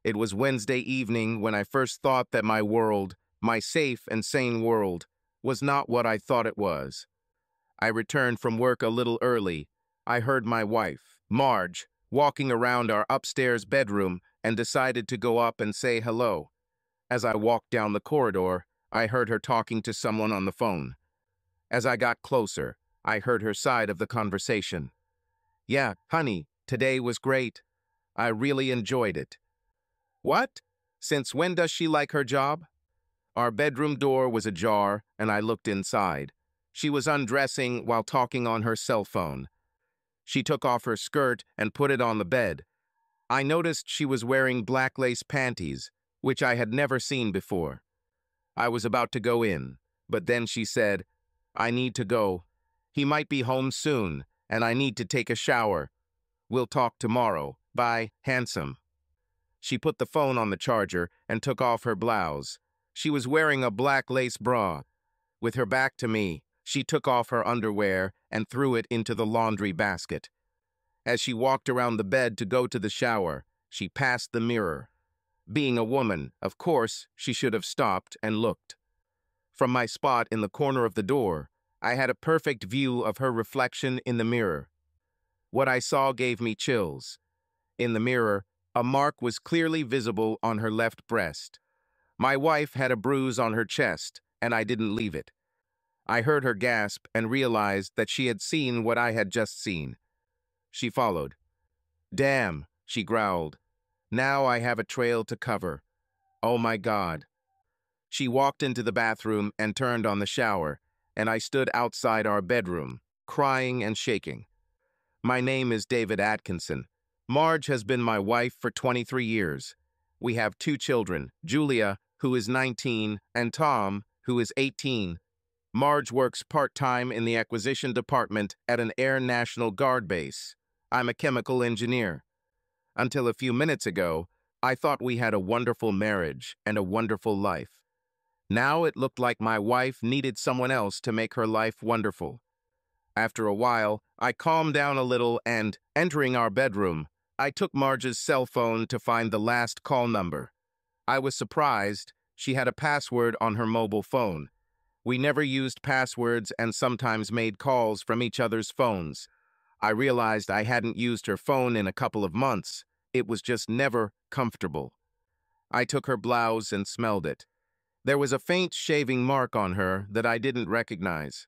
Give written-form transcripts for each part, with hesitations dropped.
It was Wednesday evening when I first thought that my world, my safe and sane world, was not what I thought it was. I returned from work a little early. I heard my wife, Marge, walking around our upstairs bedroom and decided to go up and say hello. As I walked down the corridor, I heard her talking to someone on the phone. As I got closer, I heard her side of the conversation. "Yeah, honey, today was great. I really enjoyed it." "What? Since when does she like her job?" Our bedroom door was ajar, and I looked inside. She was undressing while talking on her cell phone. She took off her skirt and put it on the bed. I noticed she was wearing black lace panties, which I had never seen before. I was about to go in, but then she said, "I need to go. He might be home soon, and I need to take a shower. We'll talk tomorrow. Bye, handsome." She put the phone on the charger and took off her blouse. She was wearing a black lace bra. With her back to me, she took off her underwear and threw it into the laundry basket. As she walked around the bed to go to the shower, she passed the mirror. Being a woman, of course, she should have stopped and looked. From my spot in the corner of the door, I had a perfect view of her reflection in the mirror. What I saw gave me chills. In the mirror, a mark was clearly visible on her left breast. My wife had a bruise on her chest, and I didn't leave it. I heard her gasp and realized that she had seen what I had just seen. She followed. "Damn," she growled. "Now I have a trail to cover. Oh my God." She walked into the bathroom and turned on the shower, and I stood outside our bedroom, crying and shaking. My name is David Atkinson. Marge has been my wife for 23 years. We have 2 children, Julia, who is 19, and Tom, who is 18. Marge works part-time in the acquisition department at an Air National Guard base. I'm a chemical engineer. Until a few minutes ago, I thought we had a wonderful marriage and a wonderful life. Now it looked like my wife needed someone else to make her life wonderful. After a while, I calmed down a little and, entering our bedroom, I took Marge's cell phone to find the last call number. I was surprised. She had a password on her mobile phone. We never used passwords and sometimes made calls from each other's phones. I realized I hadn't used her phone in a couple of months. It was just never comfortable. I took her blouse and smelled it. There was a faint shaving mark on her that I didn't recognize.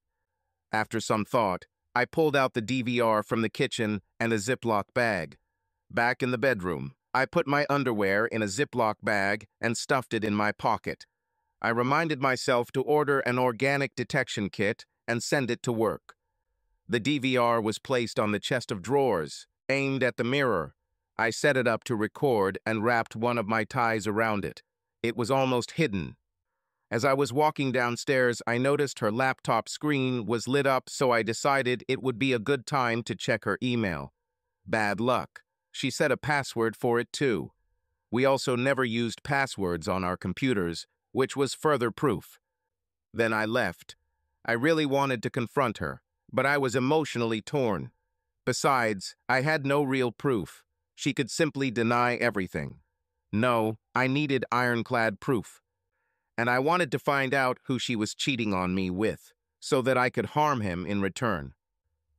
After some thought, I pulled out the DVR from the kitchen and a Ziploc bag. Back in the bedroom, I put my underwear in a Ziploc bag and stuffed it in my pocket. I reminded myself to order an organic detection kit and send it to work. The DVR was placed on the chest of drawers, aimed at the mirror. I set it up to record and wrapped one of my ties around it. It was almost hidden. As I was walking downstairs, I noticed her laptop screen was lit up, so I decided it would be a good time to check her email. Bad luck. She set a password for it too. We also never used passwords on our computers, which was further proof. Then I left. I really wanted to confront her, but I was emotionally torn. Besides, I had no real proof. She could simply deny everything. No, I needed ironclad proof. And I wanted to find out who she was cheating on me with, so that I could harm him in return.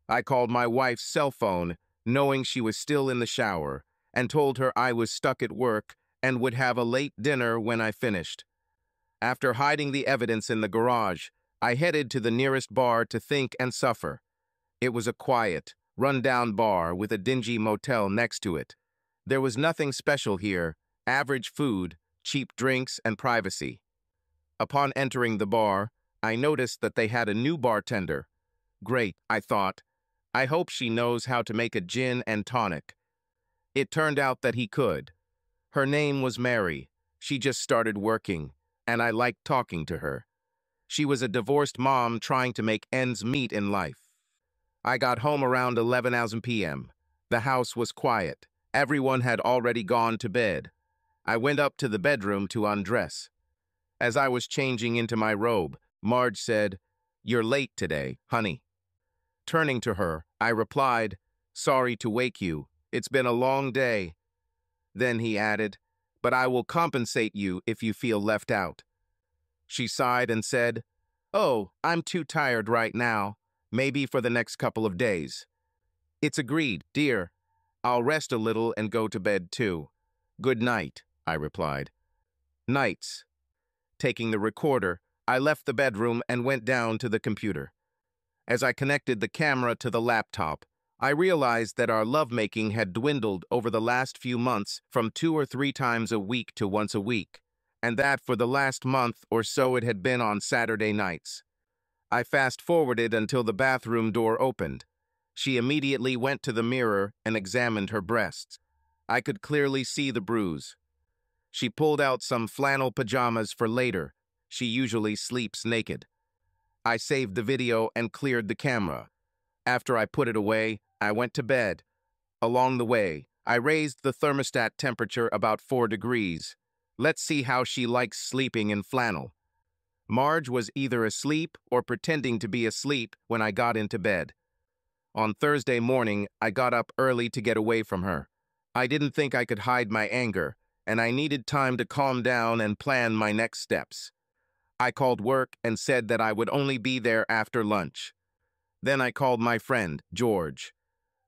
I called my wife's cell phone, knowing she was still in the shower, and told her I was stuck at work and would have a late dinner when I finished. After hiding the evidence in the garage, I headed to the nearest bar to think and suffer. It was a quiet, run-down bar with a dingy motel next to it. There was nothing special here, average food, cheap drinks, and privacy. Upon entering the bar, I noticed that they had a new bartender. Great, I thought. I hope she knows how to make a gin and tonic. It turned out that he could. Her name was Mary. She just started working, and I liked talking to her. She was a divorced mom trying to make ends meet in life. I got home around 11 p.m. The house was quiet. Everyone had already gone to bed. I went up to the bedroom to undress. As I was changing into my robe, Marge said, "You're late today, honey." Turning to her, I replied, "Sorry to wake you. It's been a long day." Then he added, but I will compensate you if you feel left out." She sighed and said, "Oh, I'm too tired right now. Maybe for the next couple of days." "It's agreed, dear. I'll rest a little and go to bed too." "Good night," I replied. "Nights." Taking the recorder, I left the bedroom and went down to the computer. As I connected the camera to the laptop, I realized that our lovemaking had dwindled over the last few months from 2 or 3 times a week to once a week, and that for the last month or so it had been on Saturday nights. I fast-forwarded until the bathroom door opened. She immediately went to the mirror and examined her breasts. I could clearly see the bruise. She pulled out some flannel pajamas for later. She usually sleeps naked. I saved the video and cleared the camera. After I put it away, I went to bed. Along the way, I raised the thermostat temperature about 4 degrees. Let's see how she likes sleeping in flannel. Marge was either asleep or pretending to be asleep when I got into bed. On Thursday morning, I got up early to get away from her. I didn't think I could hide my anger, and I needed time to calm down and plan my next steps. I called work and said that I would only be there after lunch. Then I called my friend, George.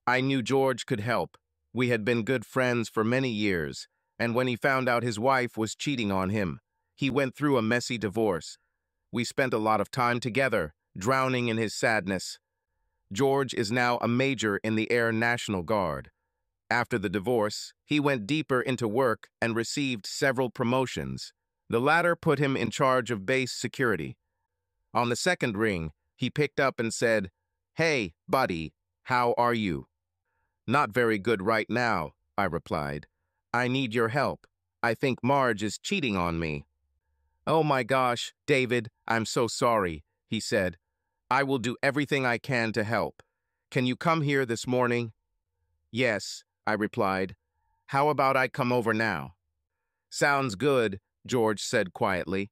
I knew George could help. We had been good friends for many years, and when he found out his wife was cheating on him, he went through a messy divorce. We spent a lot of time together, drowning in his sadness. George is now a major in the Air National Guard. After the divorce, he went deeper into work and received several promotions. The latter put him in charge of base security. On the second ring, he picked up and said, "Hey, buddy, how are you?" "Not very good right now," I replied. "I need your help. I think Marge is cheating on me." "Oh my gosh, David, I'm so sorry," he said. "I will do everything I can to help. Can you come here this morning?" "Yes," I replied. "How about I come over now?" "Sounds good," George said quietly.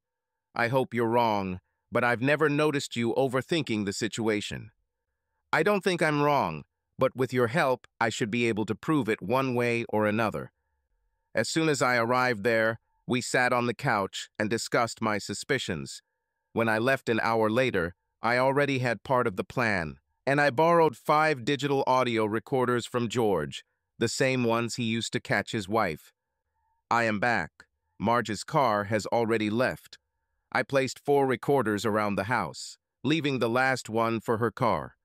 "I hope you're wrong, but I've never noticed you overthinking the situation." "I don't think I'm wrong, but with your help, I should be able to prove it one way or another." As soon as I arrived there, we sat on the couch and discussed my suspicions. When I left an hour later, I already had part of the plan, and I borrowed 5 digital audio recorders from George, the same ones he used to catch his wife. I am back. Marge's car has already left. I placed 4 recorders around the house, leaving the last one for her car.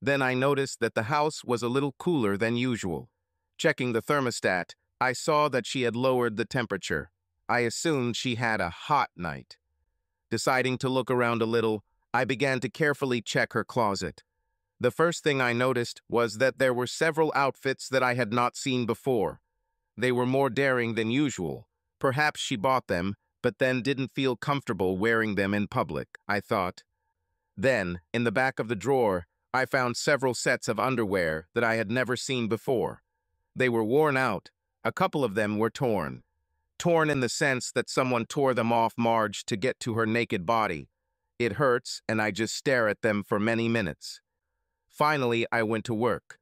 Then I noticed that the house was a little cooler than usual. Checking the thermostat, I saw that she had lowered the temperature. I assumed she had a hot night. Deciding to look around a little, I began to carefully check her closet. The first thing I noticed was that there were several outfits that I had not seen before. They were more daring than usual. Perhaps she bought them, but then didn't feel comfortable wearing them in public, I thought. Then, in the back of the drawer, I found several sets of underwear that I had never seen before. They were worn out. A couple of them were torn. Torn in the sense that someone tore them off Marge to get to her naked body. It hurts, and I just stare at them for many minutes. Finally, I went to work.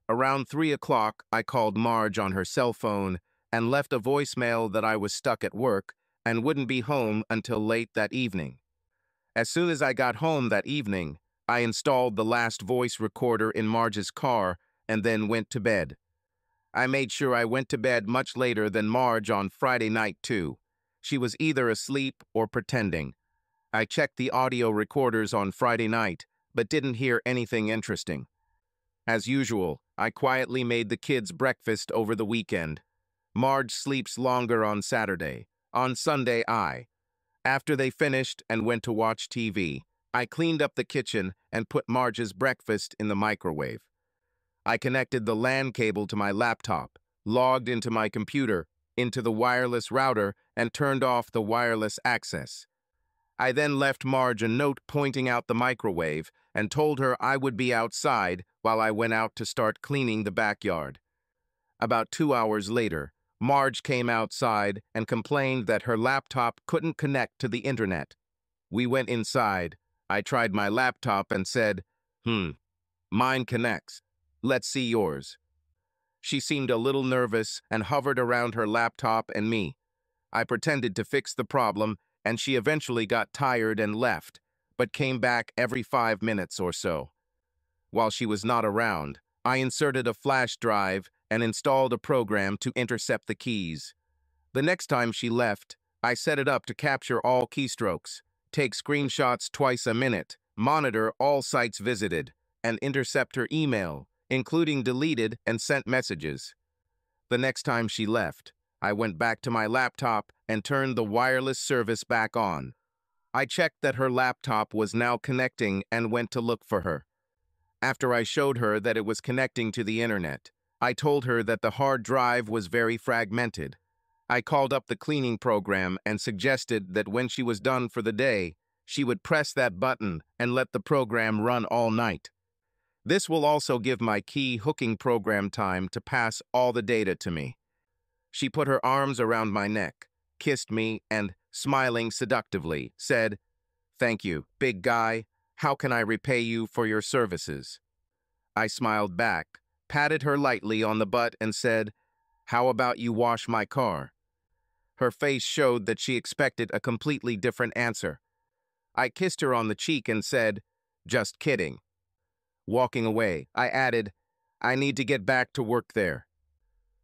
Around 3 o'clock, I called Marge on her cell phone and left a voicemail that I was stuck at work and wouldn't be home until late that evening. As soon as I got home that evening, I installed the last voice recorder in Marge's car and then went to bed. I made sure I went to bed much later than Marge on Friday night, too. She was either asleep or pretending. I checked the audio recorders on Friday night, but didn't hear anything interesting. As usual, I quietly made the kids breakfast over the weekend. Marge sleeps longer on Saturday. On Sunday, after they finished and went to watch TV, I cleaned up the kitchen and put Marge's breakfast in the microwave. I connected the LAN cable to my laptop, logged into my computer, into the wireless router, and turned off the wireless access. I then left Marge a note pointing out the microwave and told her I would be outside while I went out to start cleaning the backyard. About 2 hours later, Marge came outside and complained that her laptop couldn't connect to the internet. We went inside. I tried my laptop and said, "Mine connects. Let's see yours." She seemed a little nervous and hovered around her laptop and me, I pretended to fix the problem, and she eventually got tired and left, but came back every 5 minutes or so. While she was not around, I inserted a flash drive and installed a program to intercept the keys. The next time she left, I set it up to capture all keystrokes, take screenshots twice a minute, monitor all sites visited, and intercept her email, including deleted and sent messages. The next time she left, I went back to my laptop and turned the wireless service back on. I checked that her laptop was now connecting and went to look for her. After I showed her that it was connecting to the internet, I told her that the hard drive was very fragmented. I called up the cleaning program and suggested that when she was done for the day, she would press that button and let the program run all night. This will also give my key hooking program time to pass all the data to me. She put her arms around my neck, kissed me, and, smiling seductively, said, "Thank you, big guy. How can I repay you for your services?" I smiled back, patted her lightly on the butt, and said, "How about you wash my car?" Her face showed that she expected a completely different answer. I kissed her on the cheek and said, "Just kidding." Walking away, I added, "I need to get back to work there."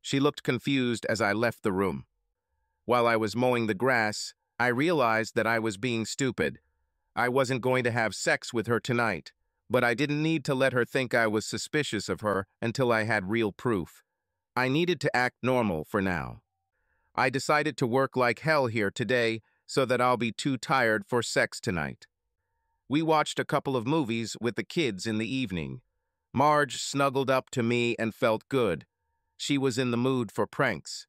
She looked confused as I left the room. While I was mowing the grass, I realized that I was being stupid. I wasn't going to have sex with her tonight, but I didn't need to let her think I was suspicious of her until I had real proof. I needed to act normal for now. I decided to work like hell here today so that I'll be too tired for sex tonight. We watched a couple of movies with the kids in the evening. Marge snuggled up to me and felt good. She was in the mood for pranks.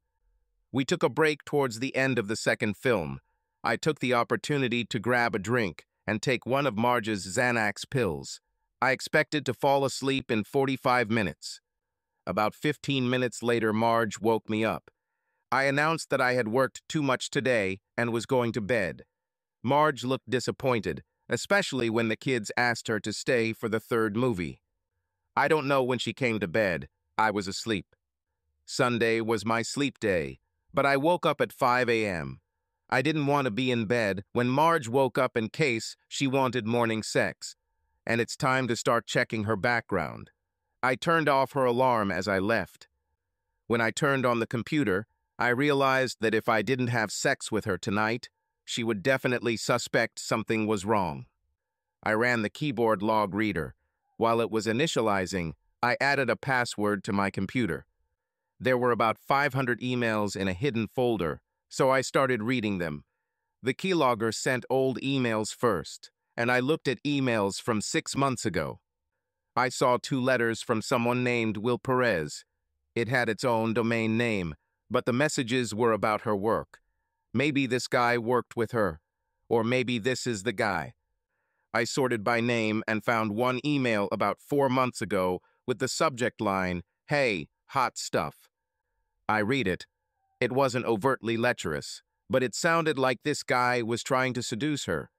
We took a break towards the end of the second film. I took the opportunity to grab a drink and take one of Marge's Xanax pills. I expected to fall asleep in 45 minutes. About 15 minutes later, Marge woke me up. I announced that I had worked too much today and was going to bed. Marge looked disappointed, especially when the kids asked her to stay for the third movie. I don't know when she came to bed. I was asleep. Sunday was my sleep day, but I woke up at 5 a.m. I didn't want to be in bed when Marge woke up in case she wanted morning sex, and it's time to start checking her background. I turned off her alarm as I left. When I turned on the computer, I realized that if I didn't have sex with her tonight, she would definitely suspect something was wrong. I ran the keyboard log reader. While it was initializing, I added a password to my computer. There were about 500 emails in a hidden folder, so I started reading them. The keylogger sent old emails first, and I looked at emails from 6 months ago. I saw 2 letters from someone named Will Perez. It had its own domain name, but the messages were about her work. Maybe this guy worked with her, or maybe this is the guy. I sorted by name and found one email about 4 months ago with the subject line, "Hey, hot stuff." I read it. It wasn't overtly lecherous, but it sounded like this guy was trying to seduce her.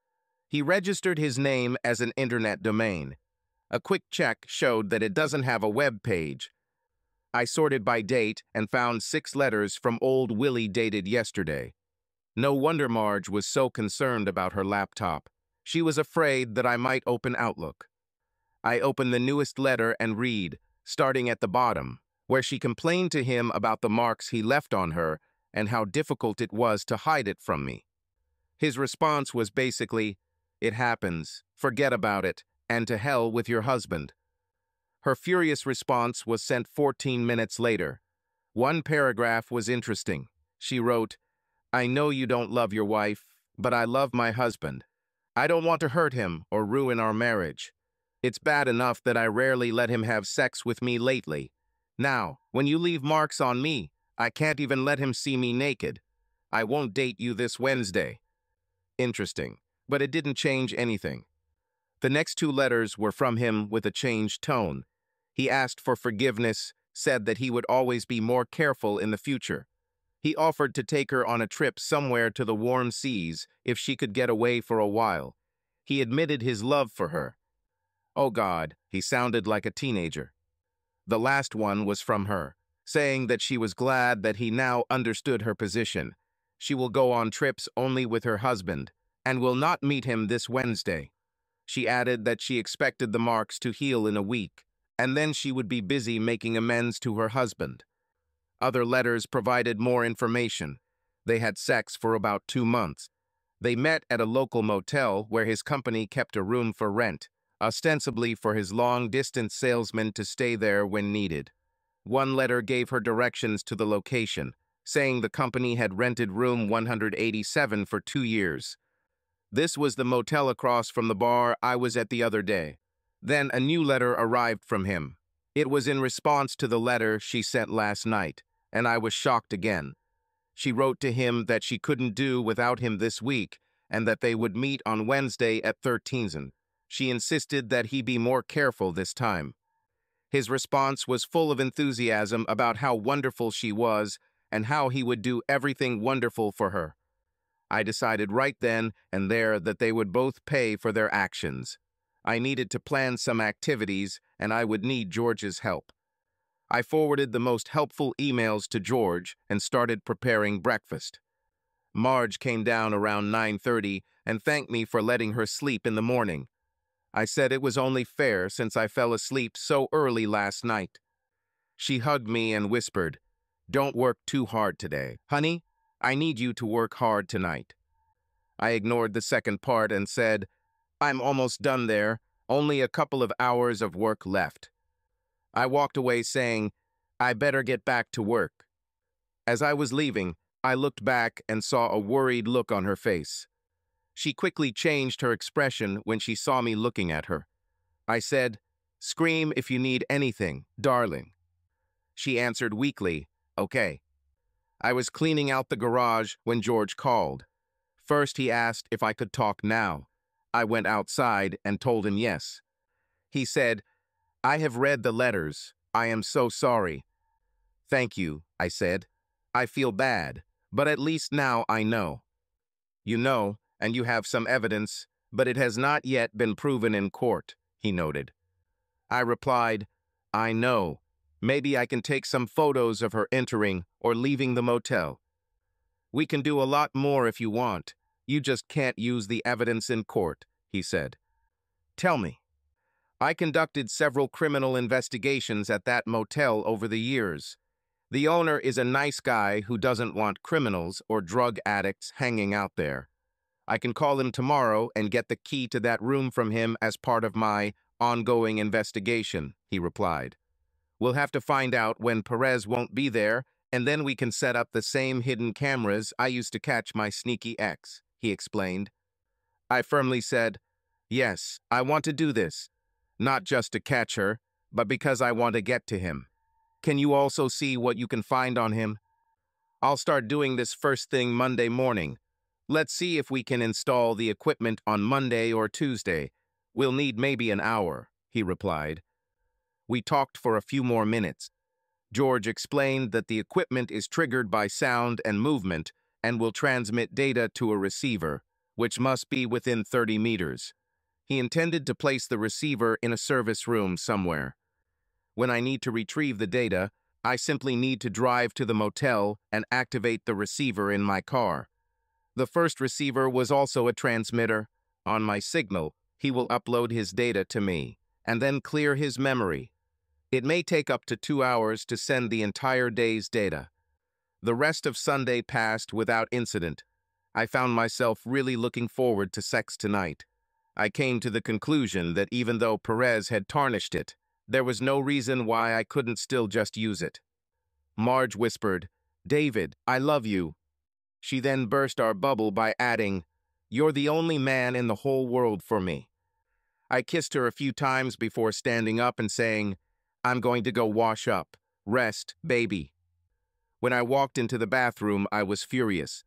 He registered his name as an internet domain. A quick check showed that it doesn't have a web page. I sorted by date and found 6 letters from old Willie dated yesterday. No wonder Marge was so concerned about her laptop. She was afraid that I might open Outlook. I opened the newest letter and read, starting at the bottom, where she complained to him about the marks he left on her and how difficult it was to hide it from me. His response was basically, "It happens, forget about it, and to hell with your husband." Her furious response was sent 14 minutes later. One paragraph was interesting. She wrote, "I know you don't love your wife, but I love my husband. I don't want to hurt him or ruin our marriage. It's bad enough that I rarely let him have sex with me lately. Now, when you leave marks on me, I can't even let him see me naked. I won't date you this Wednesday." Interesting, but it didn't change anything. The next 2 letters were from him with a changed tone. He asked for forgiveness, said that he would always be more careful in the future. He offered to take her on a trip somewhere to the warm seas if she could get away for a while. He admitted his love for her. Oh God, he sounded like a teenager. The last one was from her, saying that she was glad that he now understood her position. She will go on trips only with her husband and will not meet him this Wednesday. She added that she expected the marks to heal in a week, and then she would be busy making amends to her husband. Other letters provided more information. They had sex for about 2 months. They met at a local motel where his company kept a room for rent, ostensibly for his long-distance salesman to stay there when needed. One letter gave her directions to the location, saying the company had rented room 187 for 2 years. This was the motel across from the bar I was at the other day. Then a new letter arrived from him. It was in response to the letter she sent last night, and I was shocked again. She wrote to him that she couldn't do without him this week and that they would meet on Wednesday at 13. She insisted that he be more careful this time. His response was full of enthusiasm about how wonderful she was and how he would do everything wonderful for her. I decided right then and there that they would both pay for their actions. I needed to plan some activities, and I would need George's help. I forwarded the most helpful emails to George and started preparing breakfast. Marge came down around 9:30 and thanked me for letting her sleep in the morning. I said it was only fair since I fell asleep so early last night. She hugged me and whispered, "Don't work too hard today. Honey, I need you to work hard tonight." I ignored the second part and said, "I'm almost done there, only a couple of hours of work left." I walked away saying, "I better get back to work." As I was leaving, I looked back and saw a worried look on her face. She quickly changed her expression when she saw me looking at her. I said, "Scream if you need anything, darling." She answered weakly, "Okay." I was cleaning out the garage when George called. First, he asked if I could talk now. I went outside and told him yes. He said, "I have read the letters. I am so sorry." "Thank you," I said. "I feel bad, but at least now I know." "You know, and you have some evidence, but it has not yet been proven in court," he noted. I replied, "I know. Maybe I can take some photos of her entering or leaving the motel." "We can do a lot more if you want. You just can't use the evidence in court," he said. "Tell me." "I conducted several criminal investigations at that motel over the years. The owner is a nice guy who doesn't want criminals or drug addicts hanging out there. I can call him tomorrow and get the key to that room from him as part of my ongoing investigation," he replied. "We'll have to find out when Perez won't be there, and then we can set up the same hidden cameras I used to catch my sneaky ex," he explained. I firmly said, "Yes, I want to do this. Not just to catch her, but because I want to get to him. Can you also see what you can find on him?" "I'll start doing this first thing Monday morning. Let's see if we can install the equipment on Monday or Tuesday. We'll need maybe an hour," he replied. We talked for a few more minutes. George explained that the equipment is triggered by sound and movement and will transmit data to a receiver, which must be within 30 meters. He intended to place the receiver in a service room somewhere. When I need to retrieve the data, I simply need to drive to the motel and activate the receiver in my car. The first receiver was also a transmitter. On my signal, he will upload his data to me and then clear his memory. It may take up to 2 hours to send the entire day's data. The rest of Sunday passed without incident. I found myself really looking forward to sex tonight. I came to the conclusion that even though Perez had tarnished it, there was no reason why I couldn't still just use it. Marge whispered, "David, I love you." She then burst our bubble by adding, "You're the only man in the whole world for me." I kissed her a few times before standing up and saying, "I'm going to go wash up. Rest, baby." When I walked into the bathroom, I was furious.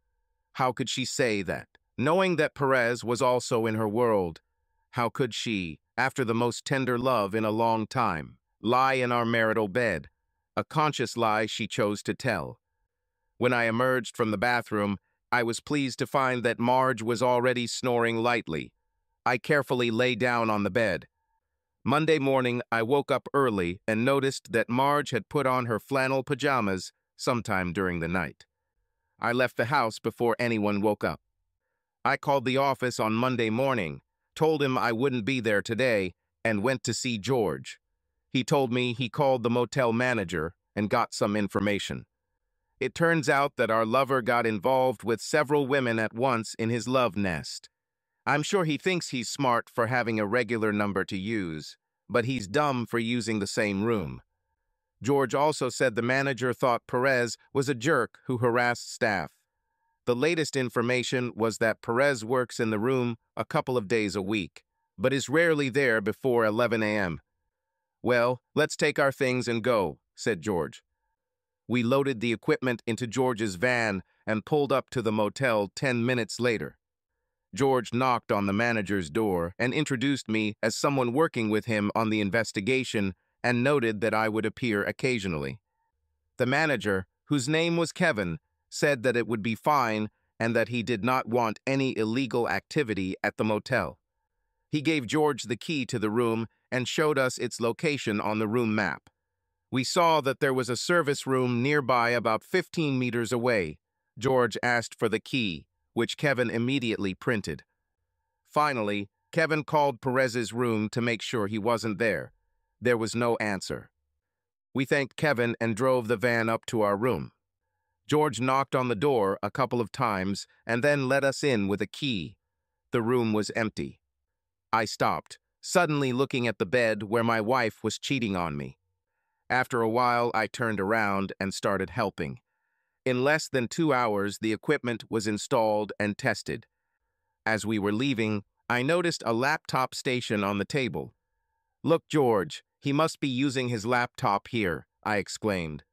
How could she say that? Knowing that Perez was also in her world, how could she, after the most tender love in a long time, lie in our marital bed? A conscious lie she chose to tell. When I emerged from the bathroom, I was pleased to find that Marge was already snoring lightly. I carefully lay down on the bed. Monday morning, I woke up early and noticed that Marge had put on her flannel pajamas sometime during the night. I left the house before anyone woke up. I called the office on Monday morning, told him I wouldn't be there today, and went to see George. He told me he called the motel manager and got some information. It turns out that our lover got involved with several women at once in his love nest. I'm sure he thinks he's smart for having a regular number to use, but he's dumb for using the same room. George also said the manager thought Perez was a jerk who harassed staff. The latest information was that Perez works in the room a couple of days a week, but is rarely there before 11 a.m. "Well, let's take our things and go," said George. We loaded the equipment into George's van and pulled up to the motel 10 minutes later. George knocked on the manager's door and introduced me as someone working with him on the investigation and noted that I would appear occasionally. The manager, whose name was Kevin, said that it would be fine and that he did not want any illegal activity at the motel. He gave George the key to the room and showed us its location on the room map. We saw that there was a service room nearby about 15 meters away. George asked for the key, which Kevin immediately printed. Finally, Kevin called Perez's room to make sure he wasn't there. There was no answer. We thanked Kevin and drove the van up to our room. George knocked on the door a couple of times and then let us in with a key. The room was empty. I stopped, suddenly looking at the bed where my wife was cheating on me. After a while, I turned around and started helping. In less than 2 hours, the equipment was installed and tested. As we were leaving, I noticed a laptop station on the table. "Look, George, he must be using his laptop here," I exclaimed.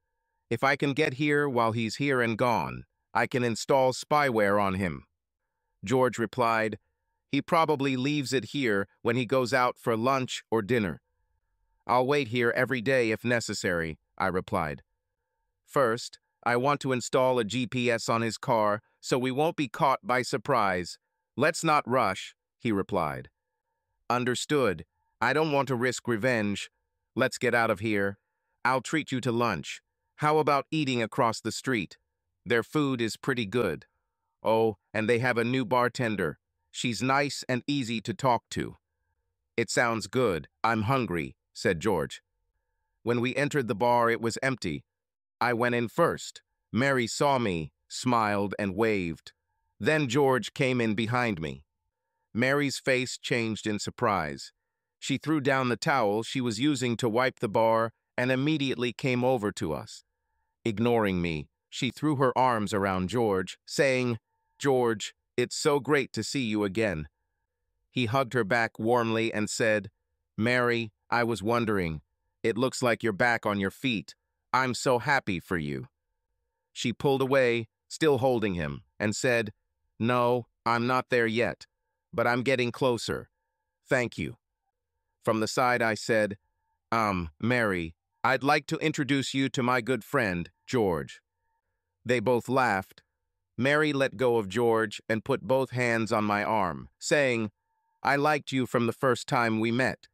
"If I can get here while he's here and gone, I can install spyware on him." George replied, "He probably leaves it here when he goes out for lunch or dinner." "I'll wait here every day if necessary," I replied. "First, I want to install a GPS on his car so we won't be caught by surprise. Let's not rush," he replied. "Understood. I don't want to risk revenge. Let's get out of here. I'll treat you to lunch. How about eating across the street? Their food is pretty good. Oh, and they have a new bartender. She's nice and easy to talk to." "It sounds good. I'm hungry," said George. When we entered the bar, it was empty. I went in first. Mary saw me, smiled, and waved. Then George came in behind me. Mary's face changed in surprise. She threw down the towel she was using to wipe the bar and immediately came over to us. Ignoring me, she threw her arms around George, saying, "George, it's so great to see you again." He hugged her back warmly and said, "Mary, I was wondering. It looks like you're back on your feet. I'm so happy for you." She pulled away, still holding him, and said, "No, I'm not there yet, but I'm getting closer. Thank you." From the side I said, Mary, I'd like to introduce you to my good friend, George." They both laughed. Mary let go of George and put both hands on my arm, saying, "I liked you from the first time we met.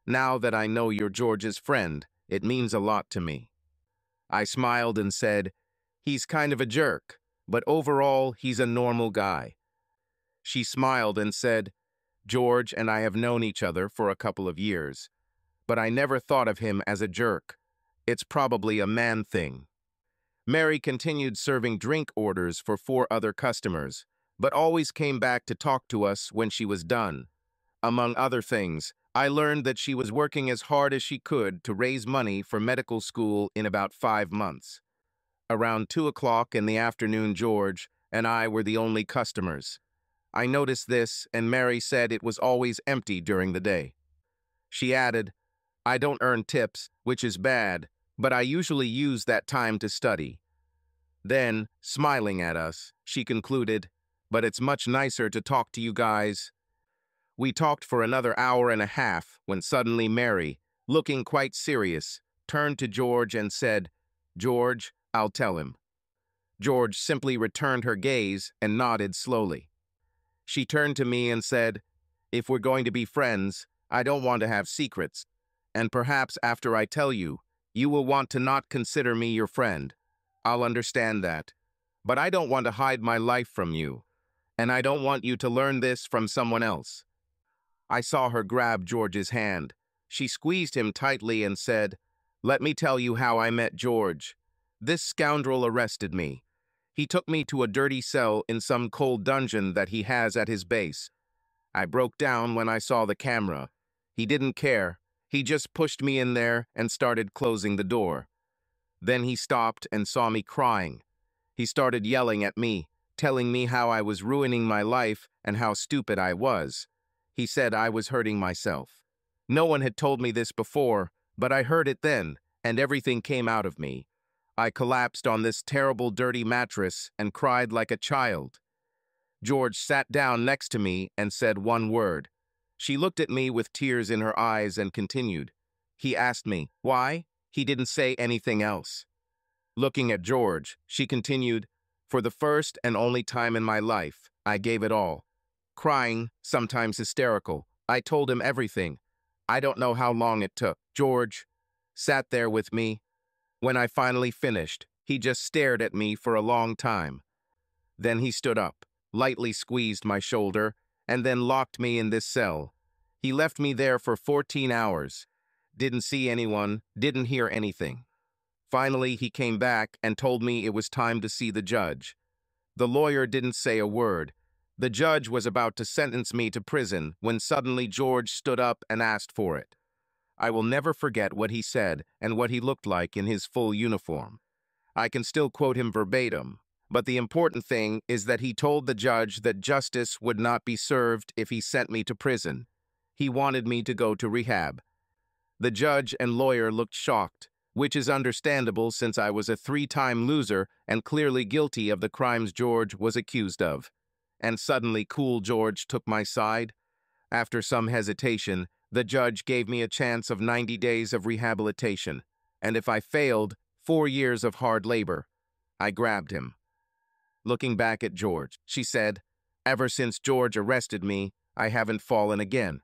Now that I know you're George's friend, it means a lot to me." I smiled and said, "He's kind of a jerk, but overall, he's a normal guy." She smiled and said, "George and I have known each other for a couple of years, but I never thought of him as a jerk. It's probably a man thing." Mary continued serving drink orders for 4 other customers, but always came back to talk to us when she was done. Among other things, I learned that she was working as hard as she could to raise money for medical school in about 5 months. Around 2 o'clock in the afternoon, George and I were the only customers. I noticed this, and Mary said it was always empty during the day. She added, "I don't earn tips, which is bad, but I usually use that time to study." Then, smiling at us, she concluded, "But it's much nicer to talk to you guys." We talked for another hour and a half when suddenly Mary, looking quite serious, turned to George and said, "George, I'll tell him." George simply returned her gaze and nodded slowly. She turned to me and said, "If we're going to be friends, I don't want to have secrets, and perhaps after I tell you, you will want to not consider me your friend. I'll understand that. But I don't want to hide my life from you, and I don't want you to learn this from someone else." I saw her grab George's hand. She squeezed him tightly and said, "Let me tell you how I met George. This scoundrel arrested me. He took me to a dirty cell in some cold dungeon that he has at his base. I broke down when I saw the camera. He didn't care. He just pushed me in there and started closing the door. Then he stopped and saw me crying. He started yelling at me, telling me how I was ruining my life and how stupid I was. He said I was hurting myself. No one had told me this before, but I heard it then, and everything came out of me. I collapsed on this terrible dirty mattress and cried like a child. George sat down next to me and said one word. She looked at me with tears in her eyes and continued. He asked me, why? He didn't say anything else. Looking at George, she continued, for the first and only time in my life, I gave it all. Crying, sometimes hysterical, I told him everything. I don't know how long it took. George sat there with me. When I finally finished, he just stared at me for a long time. Then he stood up, lightly squeezed my shoulder, and then locked me in this cell. He left me there for 14 hours. Didn't see anyone, didn't hear anything. Finally, he came back and told me it was time to see the judge. The lawyer didn't say a word. The judge was about to sentence me to prison when suddenly George stood up and asked for it. I will never forget what he said and what he looked like in his full uniform. I can still quote him verbatim, but the important thing is that he told the judge that justice would not be served if he sent me to prison. He wanted me to go to rehab. The judge and lawyer looked shocked, which is understandable since I was a 3-time loser and clearly guilty of the crimes George was accused of. And suddenly cool George took my side. After some hesitation, the judge gave me a chance of 90 days of rehabilitation, and if I failed, 4 years of hard labor. I grabbed him. Looking back at George, she said, ever since George arrested me, I haven't fallen again.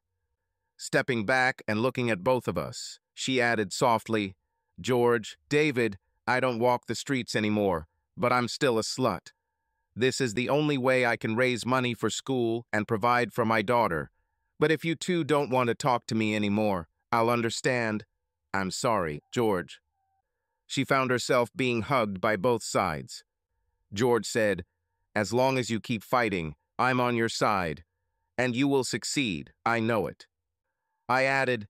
Stepping back and looking at both of us, she added softly, George, David, I don't walk the streets anymore, but I'm still a slut. This is the only way I can raise money for school and provide for my daughter. But if you two don't want to talk to me anymore, I'll understand. I'm sorry, George. She found herself being hugged by both sides. George said, as long as you keep fighting, I'm on your side. And you will succeed, I know it. I added,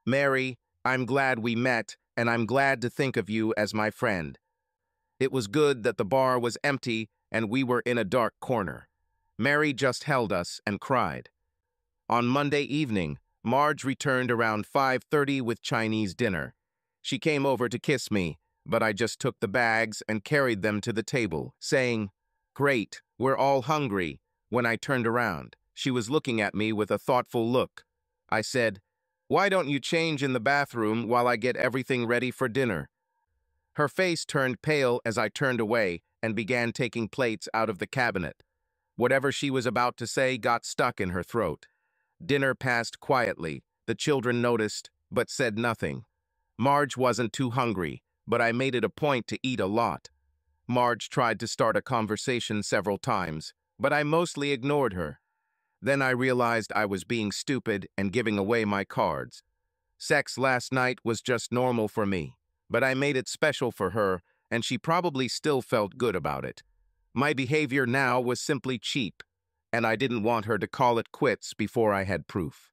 Mary, I'm glad we met, and I'm glad to think of you as my friend. It was good that the bar was empty and we were in a dark corner. Mary just held us and cried. On Monday evening, Marge returned around 5:30 with Chinese dinner. She came over to kiss me, but I just took the bags and carried them to the table, saying, Great, we're all hungry. When I turned around, she was looking at me with a thoughtful look. I said, Why don't you change in the bathroom while I get everything ready for dinner? Her face turned pale as I turned away and began taking plates out of the cabinet. Whatever she was about to say got stuck in her throat. Dinner passed quietly. The children noticed, but said nothing. Marge wasn't too hungry, but I made it a point to eat a lot. Marge tried to start a conversation several times, but I mostly ignored her. Then I realized I was being stupid and giving away my cards. Sex last night was just normal for me, but I made it special for her, and she probably still felt good about it. My behavior now was simply cheap, and I didn't want her to call it quits before I had proof.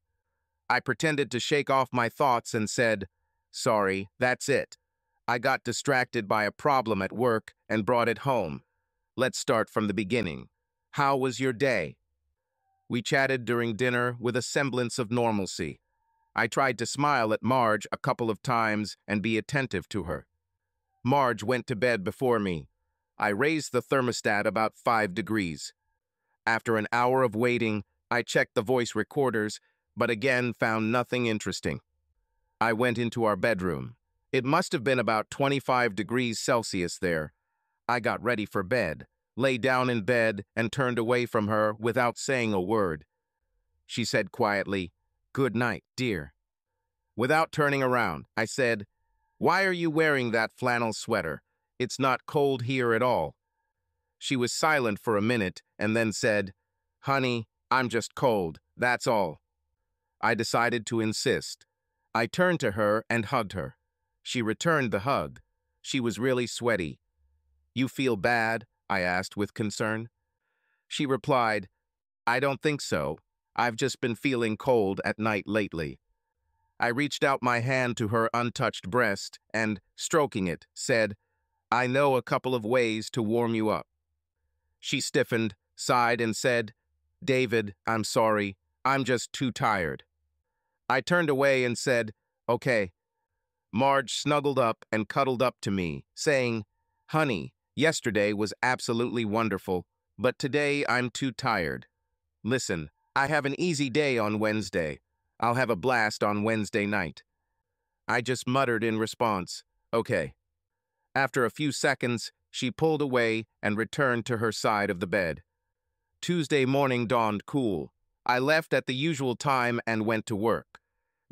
I pretended to shake off my thoughts and said, Sorry, that's it. I got distracted by a problem at work and brought it home. Let's start from the beginning. How was your day? We chatted during dinner with a semblance of normalcy. I tried to smile at Marge a couple of times and be attentive to her. Marge went to bed before me. I raised the thermostat about 5 degrees. After an hour of waiting, I checked the voice recorders, but again found nothing interesting. I went into our bedroom. It must have been about 25 degrees Celsius there. I got ready for bed, lay down in bed, and turned away from her without saying a word. She said quietly, Good night, dear. Without turning around, I said, Why are you wearing that flannel sweater? It's not cold here at all. She was silent for a minute and then said, "Honey, I'm just cold, that's all." I decided to insist. I turned to her and hugged her. She returned the hug. She was really sweaty. "You feel bad?" I asked with concern. She replied, "I don't think so. I've just been feeling cold at night lately." I reached out my hand to her untouched breast and, stroking it, said, "I know a couple of ways to warm you up." She stiffened, sighed, and said, "David, I'm sorry. I'm just too tired." I turned away and said, "Okay." Marge snuggled up and cuddled up to me, saying, "Honey, yesterday was absolutely wonderful, but today I'm too tired. Listen, I have an easy day on Wednesday. I'll have a blast on Wednesday night." I just muttered in response, "Okay." After a few seconds, she pulled away and returned to her side of the bed. Tuesday morning dawned cool. I left at the usual time and went to work.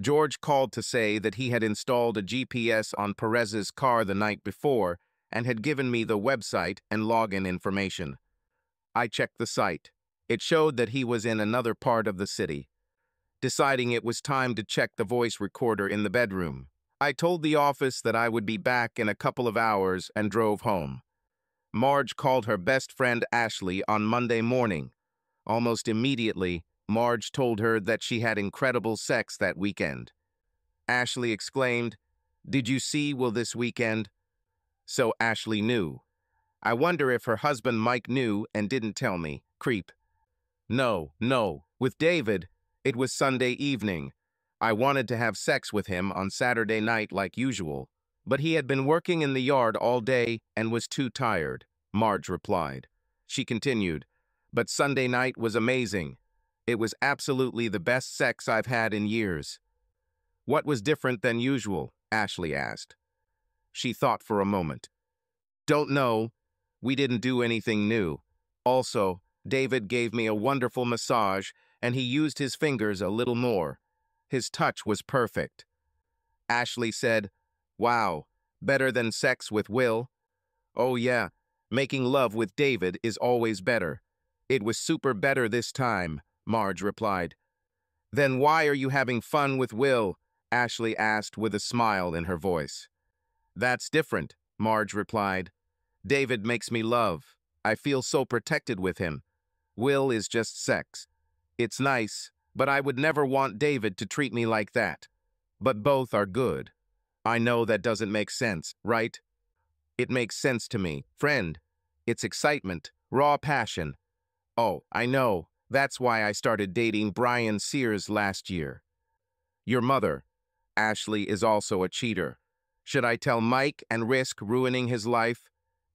George called to say that he had installed a GPS on Perez's car the night before and had given me the website and login information. I checked the site. It showed that he was in another part of the city. Deciding it was time to check the voice recorder in the bedroom, I told the office that I would be back in a couple of hours and drove home. Marge called her best friend Ashley on Monday morning. Almost immediately, Marge told her that she had incredible sex that weekend. Ashley exclaimed, "Did you see Will this weekend?" So Ashley knew. I wonder if her husband Mike knew and didn't tell me. Creep. No. With David, it was Sunday evening. I wanted to have sex with him on Saturday night like usual, but he had been working in the yard all day and was too tired, Marge replied. She continued, "But Sunday night was amazing. It was absolutely the best sex I've had in years." "What was different than usual?" Ashley asked. She thought for a moment. "Don't know. We didn't do anything new. Also, David gave me a wonderful massage, and he used his fingers a little more. His touch was perfect." Ashley said, "Wow, better than sex with Will?" "Oh yeah, making love with David is always better. It was super better this time," Marge replied. "Then why are you having fun with Will?" Ashley asked with a smile in her voice. "That's different," Marge replied. "David makes me love. I feel so protected with him. Will is just sex. It's nice, but I would never want David to treat me like that. But both are good." "I know that doesn't make sense, right?" "It makes sense to me, friend. It's excitement, raw passion. Oh, I know. That's why I started dating Brian Sears last year." "Your mother. Ashley is also a cheater. Should I tell Mike and risk ruining his life?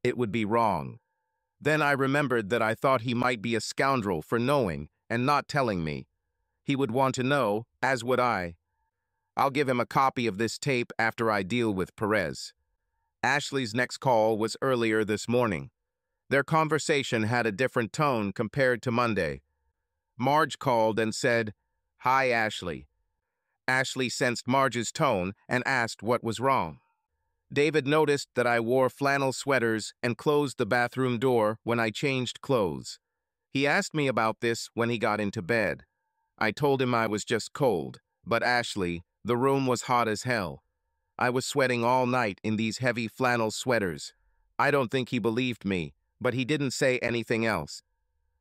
It would be wrong." Then I remembered that I thought he might be a scoundrel for knowing and not telling me. He would want to know, as would I. I'll give him a copy of this tape after I deal with Perez. Ashley's next call was earlier this morning. Their conversation had a different tone compared to Monday. Marge called and said, "Hi, Ashley." Ashley sensed Marge's tone and asked what was wrong. David noticed that I wore flannel sweaters and closed the bathroom door when I changed clothes. He asked me about this when he got into bed. I told him I was just cold, but Ashley, the room was hot as hell. I was sweating all night in these heavy flannel sweaters. I don't think he believed me, but he didn't say anything else.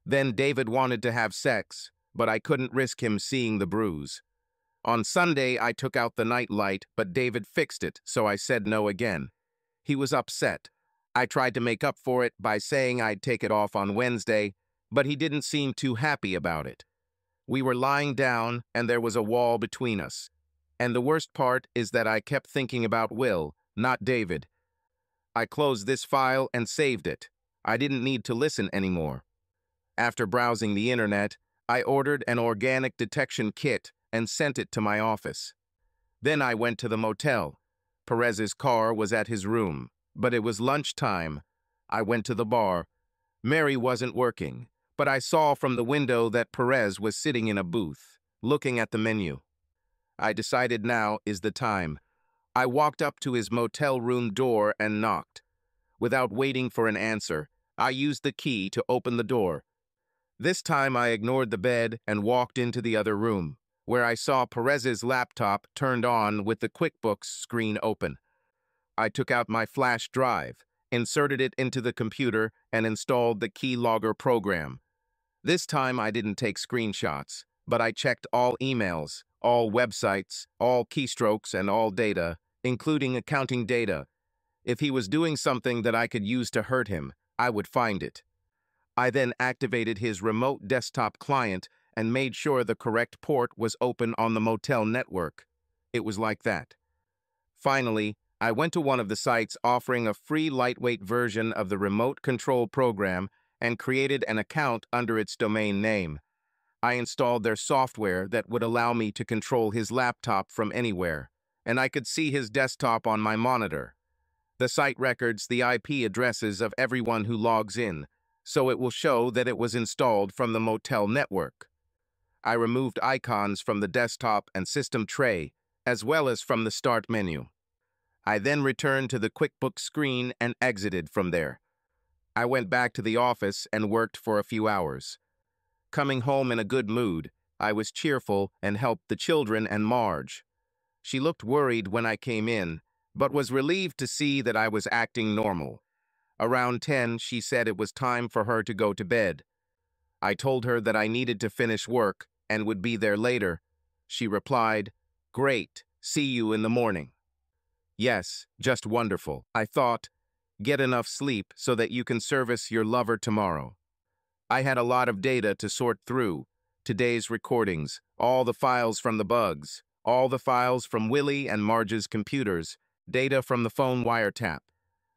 Then David wanted to have sex, but I couldn't risk him seeing the bruise. On Sunday, I took out the night light, but David fixed it, so I said no again. He was upset. I tried to make up for it by saying I'd take it off on Wednesday, but he didn't seem too happy about it. We were lying down, and there was a wall between us. And the worst part is that I kept thinking about Will, not David. I closed this file and saved it. I didn't need to listen anymore. After browsing the internet, I ordered an organic detection kit and sent it to my office. Then I went to the motel. Perez's car was at his room, but it was lunchtime. I went to the bar. Mary wasn't working, but I saw from the window that Perez was sitting in a booth, looking at the menu. I decided now is the time. I walked up to his motel room door and knocked. Without waiting for an answer, I used the key to open the door. This time I ignored the bed and walked into the other room, where I saw Perez's laptop turned on with the QuickBooks screen open. I took out my flash drive, inserted it into the computer, and installed the keylogger program. This time I didn't take screenshots, but I checked all emails, all websites, all keystrokes, and all data, including accounting data. If he was doing something that I could use to hurt him, I would find it. I then activated his remote desktop client and made sure the correct port was open on the motel network. It was like that. Finally, I went to one of the sites offering a free lightweight version of the remote control program and created an account under its domain name. I installed their software that would allow me to control his laptop from anywhere, and I could see his desktop on my monitor. The site records the IP addresses of everyone who logs in, so it will show that it was installed from the motel network. I removed icons from the desktop and system tray, as well as from the start menu. I then returned to the QuickBooks screen and exited from there. I went back to the office and worked for a few hours. Coming home in a good mood, I was cheerful and helped the children and Marge. She looked worried when I came in, but was relieved to see that I was acting normal. Around 10, she said it was time for her to go to bed. I told her that I needed to finish work and would be there later. She replied, "Great, see you in the morning." Yes, just wonderful. I thought, get enough sleep so that you can service your lover tomorrow. I had a lot of data to sort through. Today's recordings, all the files from the bugs, all the files from Willie and Marge's computers, data from the phone wiretap.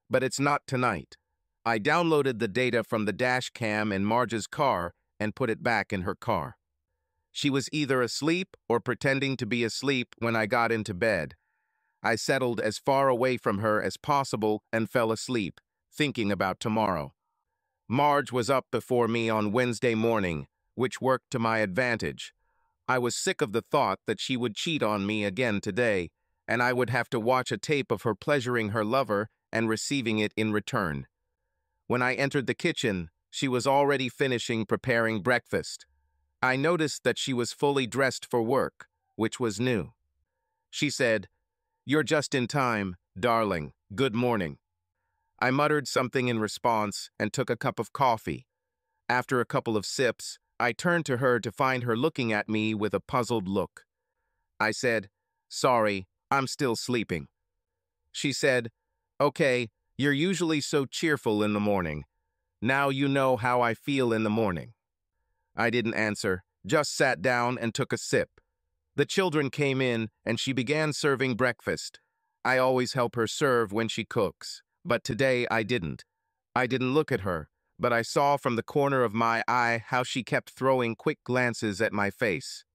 But it's not tonight. I downloaded the data from the dash cam in Marge's car and put it back in her car. She was either asleep or pretending to be asleep when I got into bed. I settled as far away from her as possible and fell asleep, thinking about tomorrow. Marge was up before me on Wednesday morning, which worked to my advantage. I was sick of the thought that she would cheat on me again today, and I would have to watch a tape of her pleasuring her lover and receiving it in return. When I entered the kitchen, she was already finishing preparing breakfast. I noticed that she was fully dressed for work, which was new. She said, "You're just in time, darling. Good morning." I muttered something in response and took a cup of coffee. After a couple of sips, I turned to her to find her looking at me with a puzzled look. I said, "Sorry, I'm still sleeping." She said, "Okay, you're usually so cheerful in the morning. Now you know how I feel in the morning." I didn't answer, just sat down and took a sip. The children came in, and she began serving breakfast. I always help her serve when she cooks, but today I didn't. I didn't look at her, but I saw from the corner of my eye how she kept throwing quick glances at my face.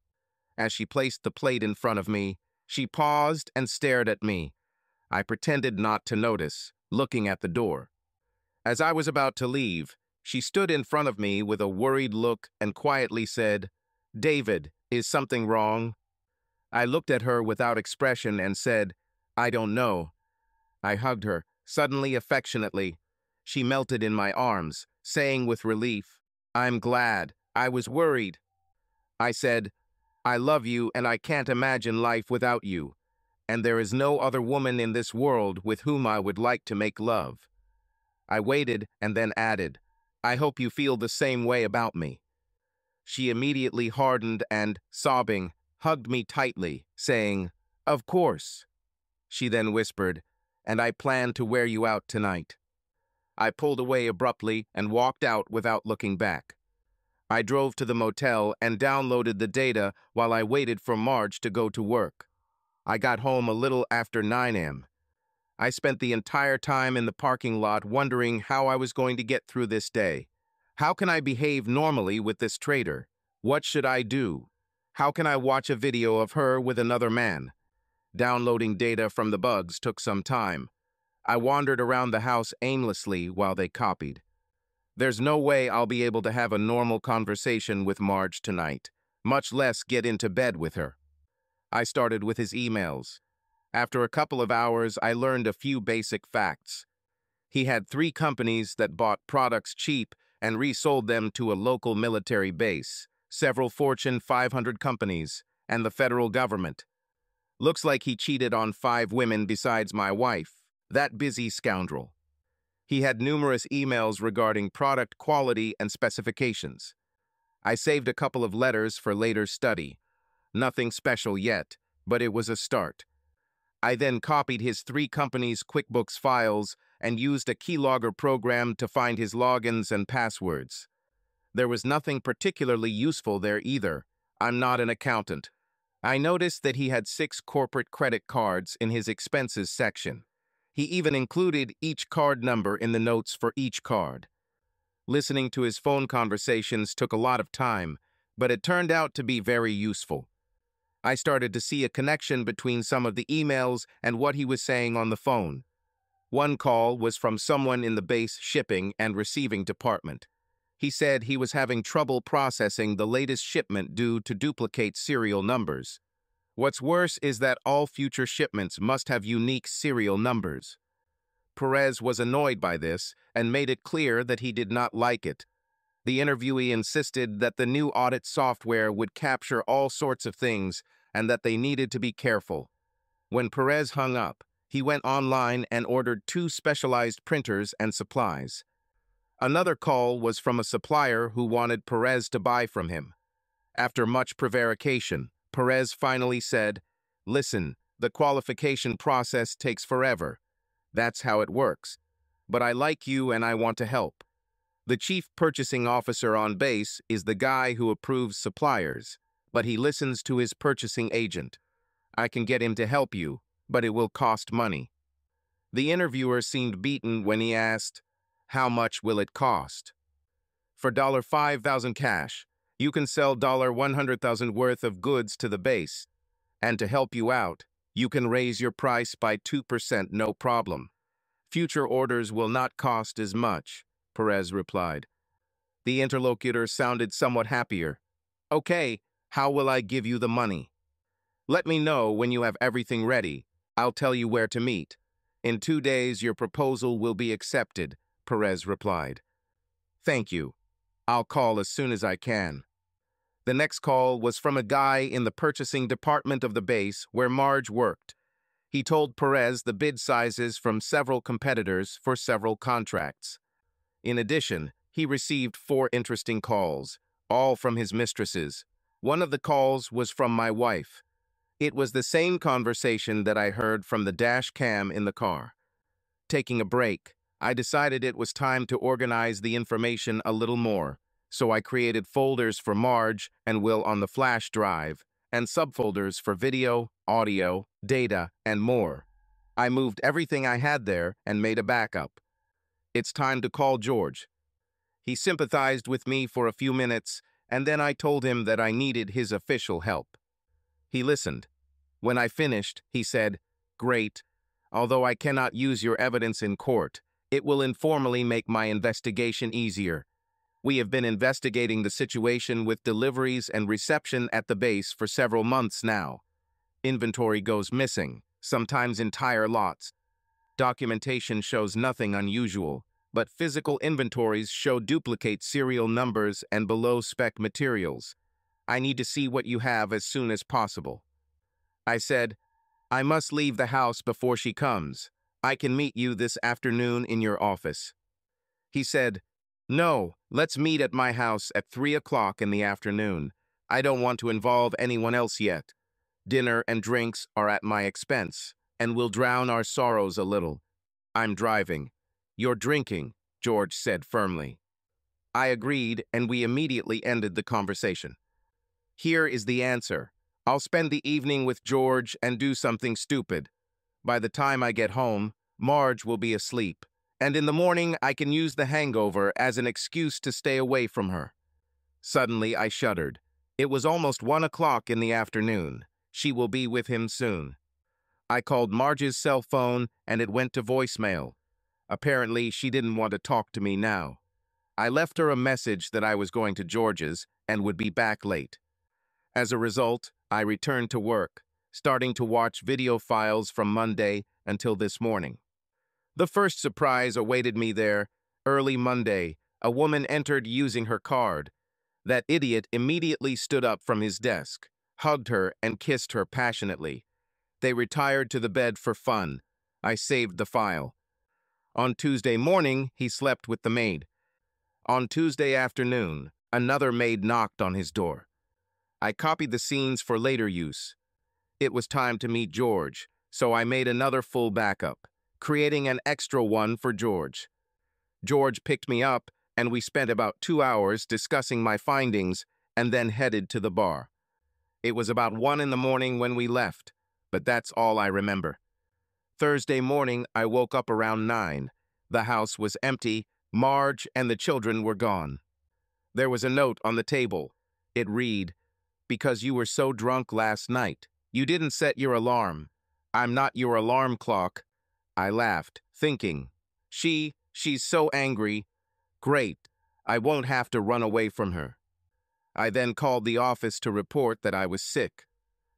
As she placed the plate in front of me, she paused and stared at me. I pretended not to notice, looking at the door. As I was about to leave, she stood in front of me with a worried look and quietly said, "David, is something wrong?" I looked at her without expression and said, "I don't know." I hugged her, suddenly affectionately. She melted in my arms, saying with relief, "I'm glad. I was worried." I said, "I love you and I can't imagine life without you. And there is no other woman in this world with whom I would like to make love." I waited and then added, "I hope you feel the same way about me." She immediately hardened and, sobbing, hugged me tightly, saying, "Of course." She then whispered, "And I plan to wear you out tonight." I pulled away abruptly and walked out without looking back. I drove to the motel and downloaded the data while I waited for Marge to go to work. I got home a little after 9 a.m. I spent the entire time in the parking lot wondering how I was going to get through this day. How can I behave normally with this traitor? What should I do? How can I watch a video of her with another man? Downloading data from the bugs took some time. I wandered around the house aimlessly while they copied. There's no way I'll be able to have a normal conversation with Marge tonight, much less get into bed with her. I started with his emails. After a couple of hours, I learned a few basic facts. He had 3 companies that bought products cheap and resold them to a local military base, several Fortune 500 companies, and the federal government. Looks like he cheated on 5 women besides my wife, that busy scoundrel. He had numerous emails regarding product quality and specifications. I saved a couple of letters for later study. Nothing special yet, but it was a start. I then copied his 3 companies' QuickBooks files and used a keylogger program to find his logins and passwords. There was nothing particularly useful there either. I'm not an accountant. I noticed that he had 6 corporate credit cards in his expenses section. He even included each card number in the notes for each card. Listening to his phone conversations took a lot of time, but it turned out to be very useful. I started to see a connection between some of the emails and what he was saying on the phone. One call was from someone in the base shipping and receiving department. He said he was having trouble processing the latest shipment due to duplicate serial numbers. What's worse is that all future shipments must have unique serial numbers. Perez was annoyed by this and made it clear that he did not like it. The interviewee insisted that the new audit software would capture all sorts of things and that they needed to be careful. When Perez hung up, he went online and ordered 2 specialized printers and supplies. Another call was from a supplier who wanted Perez to buy from him. After much prevarication, Perez finally said, "Listen, the qualification process takes forever. That's how it works. But I like you and I want to help. The chief purchasing officer on base is the guy who approves suppliers, but he listens to his purchasing agent. I can get him to help you, but it will cost money." The interviewer seemed beaten when he asked, "How much will it cost?" "For $5,000 cash, you can sell $100,000 worth of goods to the base. And to help you out, you can raise your price by 2% no problem. Future orders will not cost as much," Perez replied. The interlocutor sounded somewhat happier. "Okay, how will I give you the money?" "Let me know when you have everything ready. I'll tell you where to meet. In 2 days, your proposal will be accepted," Perez replied. "Thank you. I'll call as soon as I can." The next call was from a guy in the purchasing department of the base where Marge worked. He told Perez the bid sizes from several competitors for several contracts. In addition, he received 4 interesting calls, all from his mistresses. One of the calls was from my wife. It was the same conversation that I heard from the dash cam in the car. Taking a break, I decided it was time to organize the information a little more, so I created folders for Marge and Will on the flash drive, and subfolders for video, audio, data, and more. I moved everything I had there and made a backup. It's time to call George. He sympathized with me for a few minutes, and then I told him that I needed his official help. He listened. When I finished, he said, "Great. Although I cannot use your evidence in court, it will informally make my investigation easier. We have been investigating the situation with deliveries and reception at the base for several months now. Inventory goes missing, sometimes entire lots. Documentation shows nothing unusual, but physical inventories show duplicate serial numbers and below-spec materials. I need to see what you have as soon as possible." I said, "I must leave the house before she comes. I can meet you this afternoon in your office." He said, "No, let's meet at my house at 3 o'clock in the afternoon. I don't want to involve anyone else yet. Dinner and drinks are at my expense, and will drown our sorrows a little. I'm driving." "You're drinking," George said firmly. I agreed, and we immediately ended the conversation. Here is the answer. I'll spend the evening with George and do something stupid. By the time I get home, Marge will be asleep, and in the morning I can use the hangover as an excuse to stay away from her. Suddenly I shuddered. It was almost 1 o'clock in the afternoon. She will be with him soon. I called Marge's cell phone and it went to voicemail. Apparently, she didn't want to talk to me now. I left her a message that I was going to George's and would be back late. As a result, I returned to work, starting to watch video files from Monday until this morning. The first surprise awaited me there. Early Monday, a woman entered using her card. That idiot immediately stood up from his desk, hugged her, and kissed her passionately. They retired to the bed for fun. I saved the file. On Tuesday morning, he slept with the maid. On Tuesday afternoon, another maid knocked on his door. I copied the scenes for later use. It was time to meet George, so I made another full backup, creating an extra one for George. George picked me up, and we spent about 2 hours discussing my findings and then headed to the bar. It was about 1 in the morning when we left, but that's all I remember. Thursday morning, I woke up around 9. The house was empty, Marge and the children were gone. There was a note on the table. It read, "Because you were so drunk last night, you didn't set your alarm. I'm not your alarm clock." I laughed, thinking, she's so angry. Great, I won't have to run away from her. I then called the office to report that I was sick.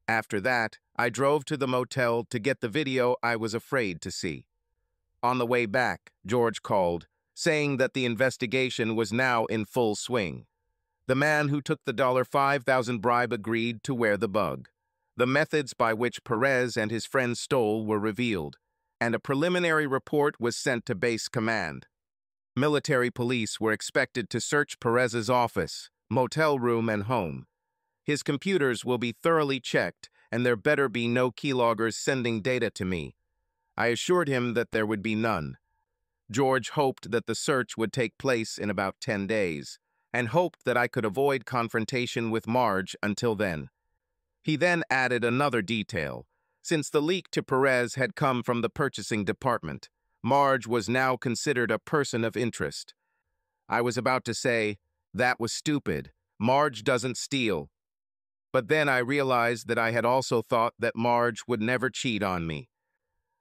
After that, I drove to the motel to get the video I was afraid to see. On the way back, George called, saying that the investigation was now in full swing. The man who took the $5,000 bribe agreed to wear the bug. The methods by which Perez and his friends stole were revealed, and a preliminary report was sent to base command. Military police were expected to search Perez's office, motel room, and home. His computers will be thoroughly checked, and there better be no keyloggers sending data to me. I assured him that there would be none. George hoped that the search would take place in about 10 days, and hoped that I could avoid confrontation with Marge until then. He then added another detail. Since the leak to Perez had come from the purchasing department, Marge was now considered a person of interest. I was about to say, that was stupid. Marge doesn't steal. But then I realized that I had also thought that Marge would never cheat on me.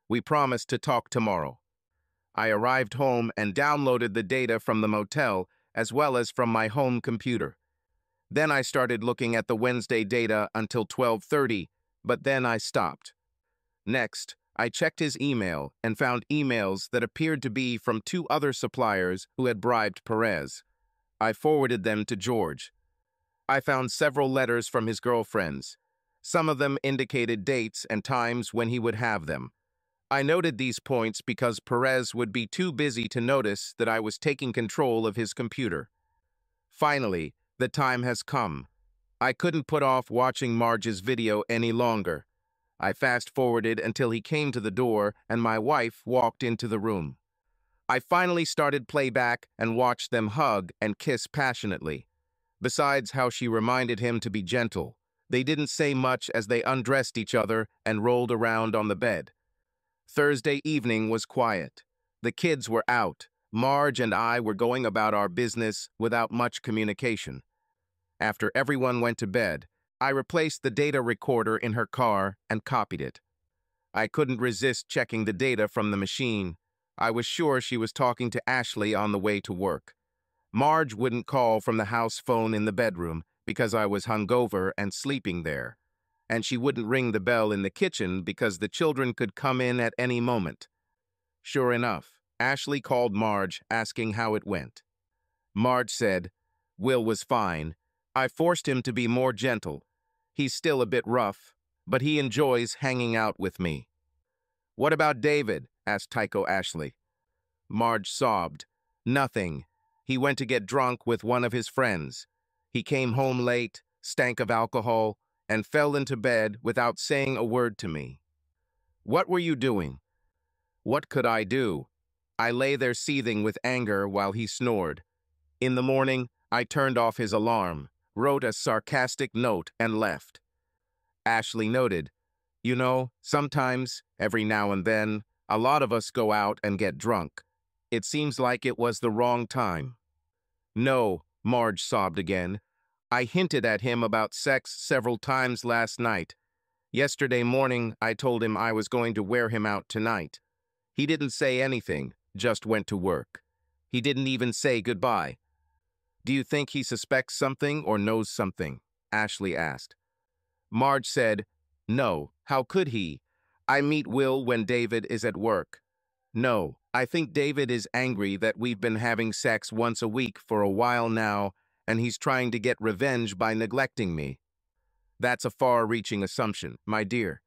We promised to talk tomorrow. I arrived home and downloaded the data from the motel as well as from my home computer. Then I started looking at the Wednesday data until 12:30, but then I stopped. Next, I checked his email and found emails that appeared to be from 2 other suppliers who had bribed Perez. I forwarded them to George. I found several letters from his girlfriends. Some of them indicated dates and times when he would have them. I noted these points because Perez would be too busy to notice that I was taking control of his computer. Finally, the time has come. I couldn't put off watching Marge's video any longer. I fast-forwarded until he came to the door and my wife walked into the room. I finally started playback and watched them hug and kiss passionately. Besides how she reminded him to be gentle, they didn't say much as they undressed each other and rolled around on the bed. Thursday evening was quiet. The kids were out. Marge and I were going about our business without much communication. After everyone went to bed, I replaced the data recorder in her car and copied it. I couldn't resist checking the data from the machine. I was sure she was talking to Ashley on the way to work. Marge wouldn't call from the house phone in the bedroom because I was hungover and sleeping there. And she wouldn't ring the bell in the kitchen because the children could come in at any moment. Sure enough, Ashley called Marge asking how it went. Marge said, "Will was fine. I forced him to be more gentle. He's still a bit rough, but he enjoys hanging out with me." "What about David?" asked Tycho Ashley. Marge sobbed. "Nothing. He went to get drunk with one of his friends. He came home late, stank of alcohol, and fell into bed without saying a word to me." "What were you doing?" "What could I do? I lay there seething with anger while he snored. In the morning, I turned off his alarm, wrote a sarcastic note, and left." Ashley noted, "You know, sometimes, every now and then, a lot of us go out and get drunk. It seems like it was the wrong time." "No," Marge sobbed again. "I hinted at him about sex several times last night. Yesterday morning, I told him I was going to wear him out tonight. He didn't say anything, just went to work. He didn't even say goodbye." "Do you think he suspects something or knows something?" Ashley asked. Marge said, "No, how could he? I meet Will when David is at work. No, I think David is angry that we've been having sex once a week for a while now, and he's trying to get revenge by neglecting me. That's a far-reaching assumption, my dear.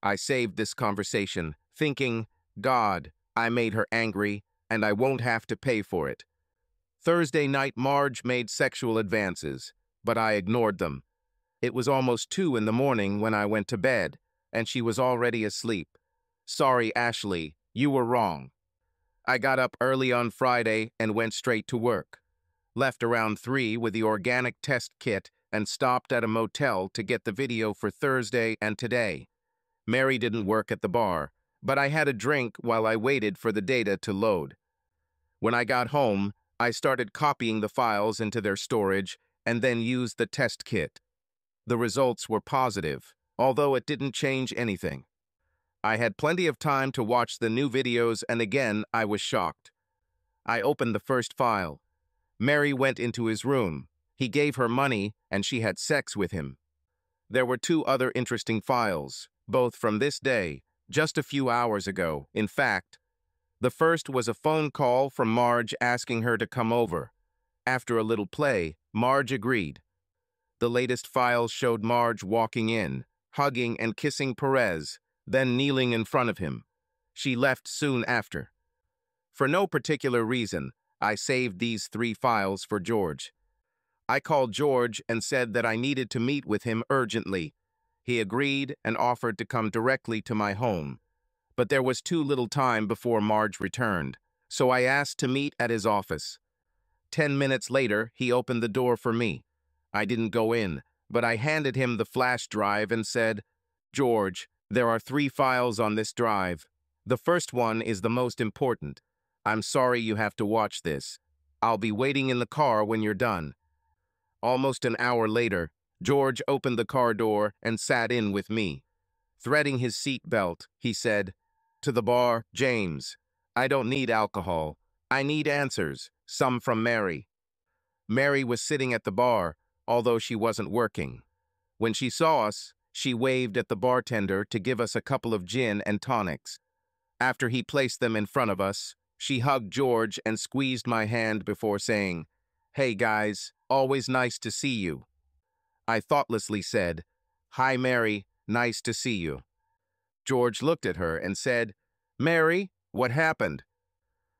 I saved this conversation, thinking, God, I made her angry, and I won't have to pay for it. Thursday night, Marge made sexual advances, but I ignored them. It was almost 2 in the morning when I went to bed, and she was already asleep. Sorry, Ashley, you were wrong. I got up early on Friday and went straight to work. Left around 3 with the organic test kit and stopped at a motel to get the video for Thursday and today. Mary didn't work at the bar, but I had a drink while I waited for the data to load. When I got home, I started copying the files into their storage and then used the test kit. The results were positive, although it didn't change anything. I had plenty of time to watch the new videos, and again, I was shocked. I opened the first file. Mary went into his room. He gave her money, and she had sex with him. There were 2 other interesting files, both from this day, just a few hours ago. In fact, the first was a phone call from Marge asking her to come over. After a little play, Marge agreed. The latest file showed Marge walking in, hugging and kissing Perez, then kneeling in front of him. She left soon after. For no particular reason, I saved these 3 files for George. I called George and said that I needed to meet with him urgently. He agreed and offered to come directly to my home. But there was too little time before Marge returned, so I asked to meet at his office. 10 minutes later, he opened the door for me. I didn't go in, but I handed him the flash drive and said, George, there are 3 files on this drive. The first one is the most important. I'm sorry you have to watch this. I'll be waiting in the car when you're done. Almost an hour later, George opened the car door and sat in with me. Threading his seat belt, he said, to the bar, James, I don't need alcohol. I need answers, some from Mary. Mary was sitting at the bar, although she wasn't working. When she saw us, she waved at the bartender to give us a couple of gin and tonics. After he placed them in front of us, she hugged George and squeezed my hand before saying, Hey guys, always nice to see you. I thoughtlessly said, Hi Mary, nice to see you. George looked at her and said, Mary, what happened?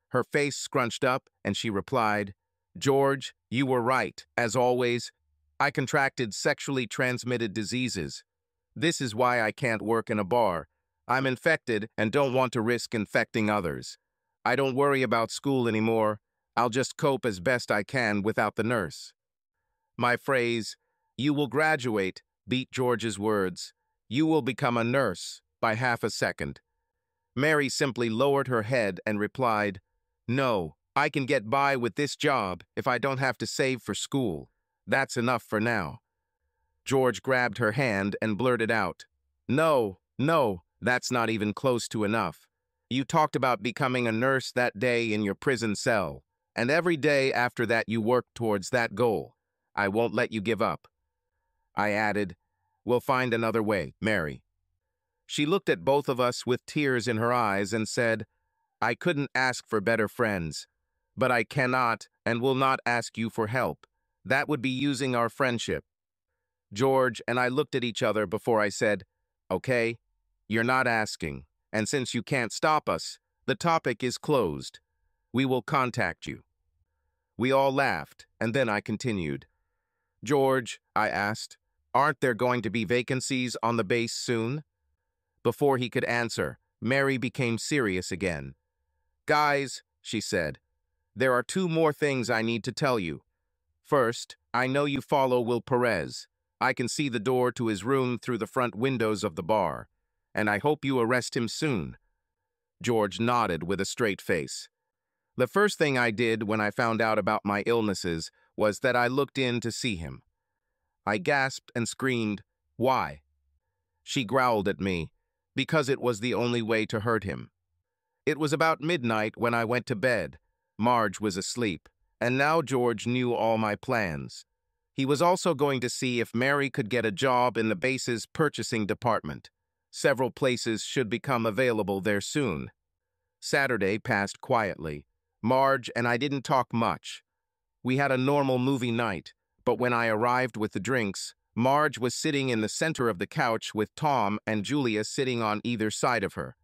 Her face scrunched up and she replied, George, you were right, as always. I contracted sexually transmitted diseases. This is why I can't work in a bar. I'm infected and don't want to risk infecting others. I don't worry about school anymore. I'll just cope as best I can without the nurse. My phrase, you will graduate, beat George's words. You will become a nurse, by half a second. Mary simply lowered her head and replied, No, I can get by with this job if I don't have to save for school. That's enough for now. George grabbed her hand and blurted out, No, that's not even close to enough. You talked about becoming a nurse that day in your prison cell, and every day after that you worked towards that goal. I won't let you give up. I added, We'll find another way, Mary. She looked at both of us with tears in her eyes and said, I couldn't ask for better friends, but I cannot and will not ask you for help. That would be using our friendship. George and I looked at each other before I said, Okay, you're not asking, and since you can't stop us, the topic is closed. We will contact you. We all laughed, and then I continued. George, I asked, aren't there going to be vacancies on the base soon? Before he could answer, Mary became serious again. Guys, she said, there are 2 more things I need to tell you. First, I know you follow Will Perez. I can see the door to his room through the front windows of the bar, and I hope you arrest him soon. George nodded with a straight face. The first thing I did when I found out about my illnesses was that I looked in to see him. I gasped and screamed, Why? She growled at me, because it was the only way to hurt him. It was about midnight when I went to bed. Marge was asleep, and now George knew all my plans. He was also going to see if Mary could get a job in the base's purchasing department. Several places should become available there soon. Saturday passed quietly. Marge and I didn't talk much. We had a normal movie night, but when I arrived with the drinks, Marge was sitting in the center of the couch with Tom and Julia sitting on either side of her.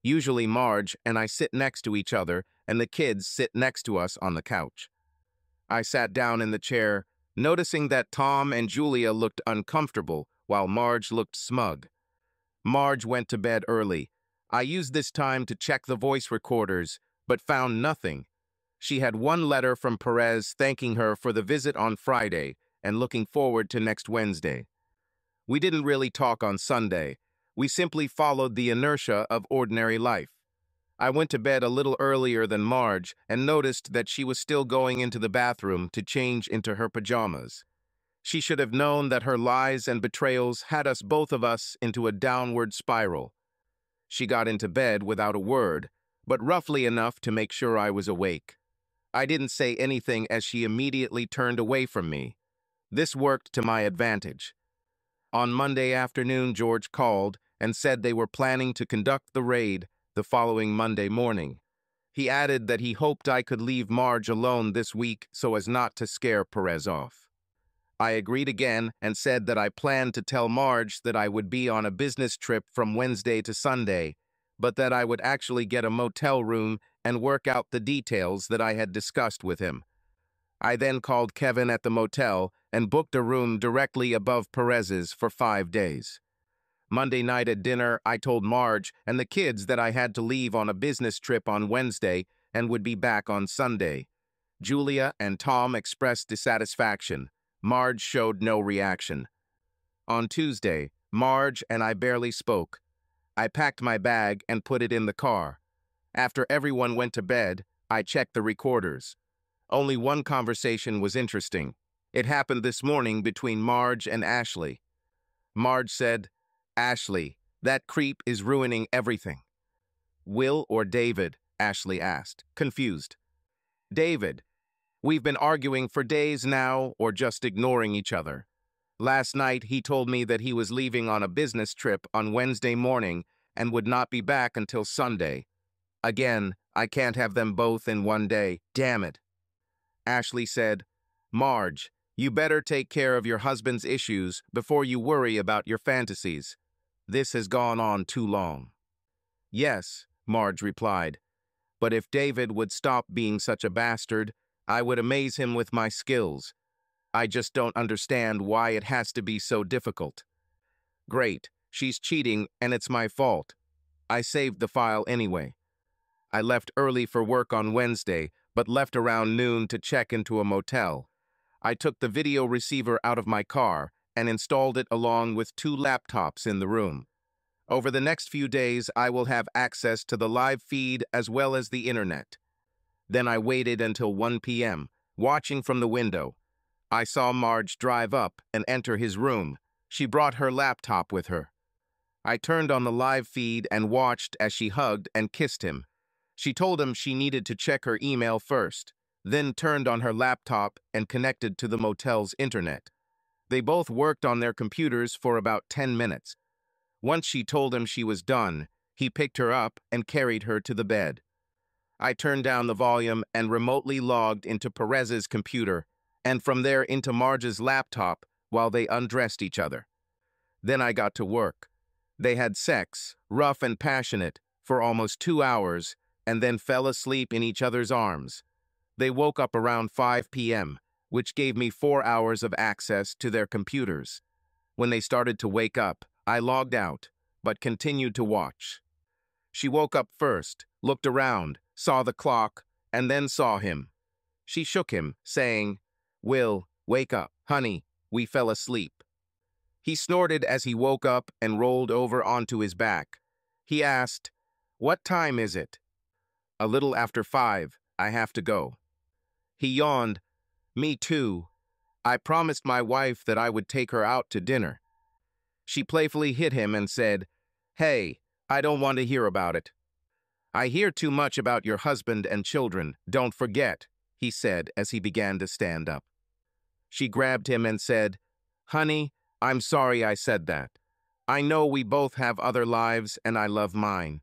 Usually Marge and I sit next to each other, and the kids sit next to us on the couch. I sat down in the chair, noticing that Tom and Julia looked uncomfortable while Marge looked smug. Marge went to bed early. I used this time to check the voice recorders, but found nothing. She had one letter from Perez thanking her for the visit on Friday and looking forward to next Wednesday. We didn't really talk on Sunday. We simply followed the inertia of ordinary life. I went to bed a little earlier than Marge and noticed that she was still going into the bathroom to change into her pajamas. She should have known that her lies and betrayals had us both of us into a downward spiral. She got into bed without a word, but roughly enough to make sure I was awake. I didn't say anything as she immediately turned away from me. This worked to my advantage. On Monday afternoon, George called and said they were planning to conduct the raid the following Monday morning. He added that he hoped I could leave Marge alone this week so as not to scare Perez off. I agreed again and said that I planned to tell Marge that I would be on a business trip from Wednesday to Sunday, but that I would actually get a motel room and work out the details that I had discussed with him. I then called Kevin at the motel and booked a room directly above Perez's for 5 days. Monday night at dinner, I told Marge and the kids that I had to leave on a business trip on Wednesday and would be back on Sunday. Julia and Tom expressed dissatisfaction. Marge showed no reaction. On Tuesday, Marge and I barely spoke. I packed my bag and put it in the car. After everyone went to bed, I checked the recorders. Only one conversation was interesting. It happened this morning between Marge and Ashley. Marge said, "Ashley, that creep is ruining everything." "Will or David?" Ashley asked, confused. "David. We've been arguing for days now or just ignoring each other. Last night he told me that he was leaving on a business trip on Wednesday morning and would not be back until Sunday. Again, I can't have them both in one day. Damn it." Ashley said, "Marge, you better take care of your husband's issues before you worry about your fantasies. This has gone on too long." "Yes," Marge replied, "but if David would stop being such a bastard, I would amaze him with my skills. I just don't understand why it has to be so difficult." "Great, she's cheating and it's my fault. I saved the file anyway." I left early for work on Wednesday, but left around noon to check into a motel. I took the video receiver out of my car and installed it along with 2 laptops in the room. Over the next few days, I will have access to the live feed as well as the internet. Then I waited until 1 p.m., watching from the window. I saw Marge drive up and enter his room. She brought her laptop with her. I turned on the live feed and watched as she hugged and kissed him. She told him she needed to check her email first, then turned on her laptop and connected to the motel's internet. They both worked on their computers for about 10 minutes. Once she told him she was done, he picked her up and carried her to the bed. I turned down the volume and remotely logged into Perez's computer, and from there into Marge's laptop while they undressed each other. Then I got to work. They had sex, rough and passionate, for almost 2 hours, and then fell asleep in each other's arms. They woke up around 5 p.m., which gave me 4 hours of access to their computers. When they started to wake up, I logged out, but continued to watch. She woke up first, looked around, saw the clock, and then saw him. She shook him, saying, "Will, wake up. Honey, we fell asleep." He snorted as he woke up and rolled over onto his back. He asked, "What time is it?" "A little after 5. I have to go." He yawned. "Me too. I promised my wife that I would take her out to dinner." She playfully hit him and said, "Hey, I don't want to hear about it." "I hear too much about your husband and children, don't forget," he said as he began to stand up. She grabbed him and said, "Honey, I'm sorry I said that. I know we both have other lives and I love mine.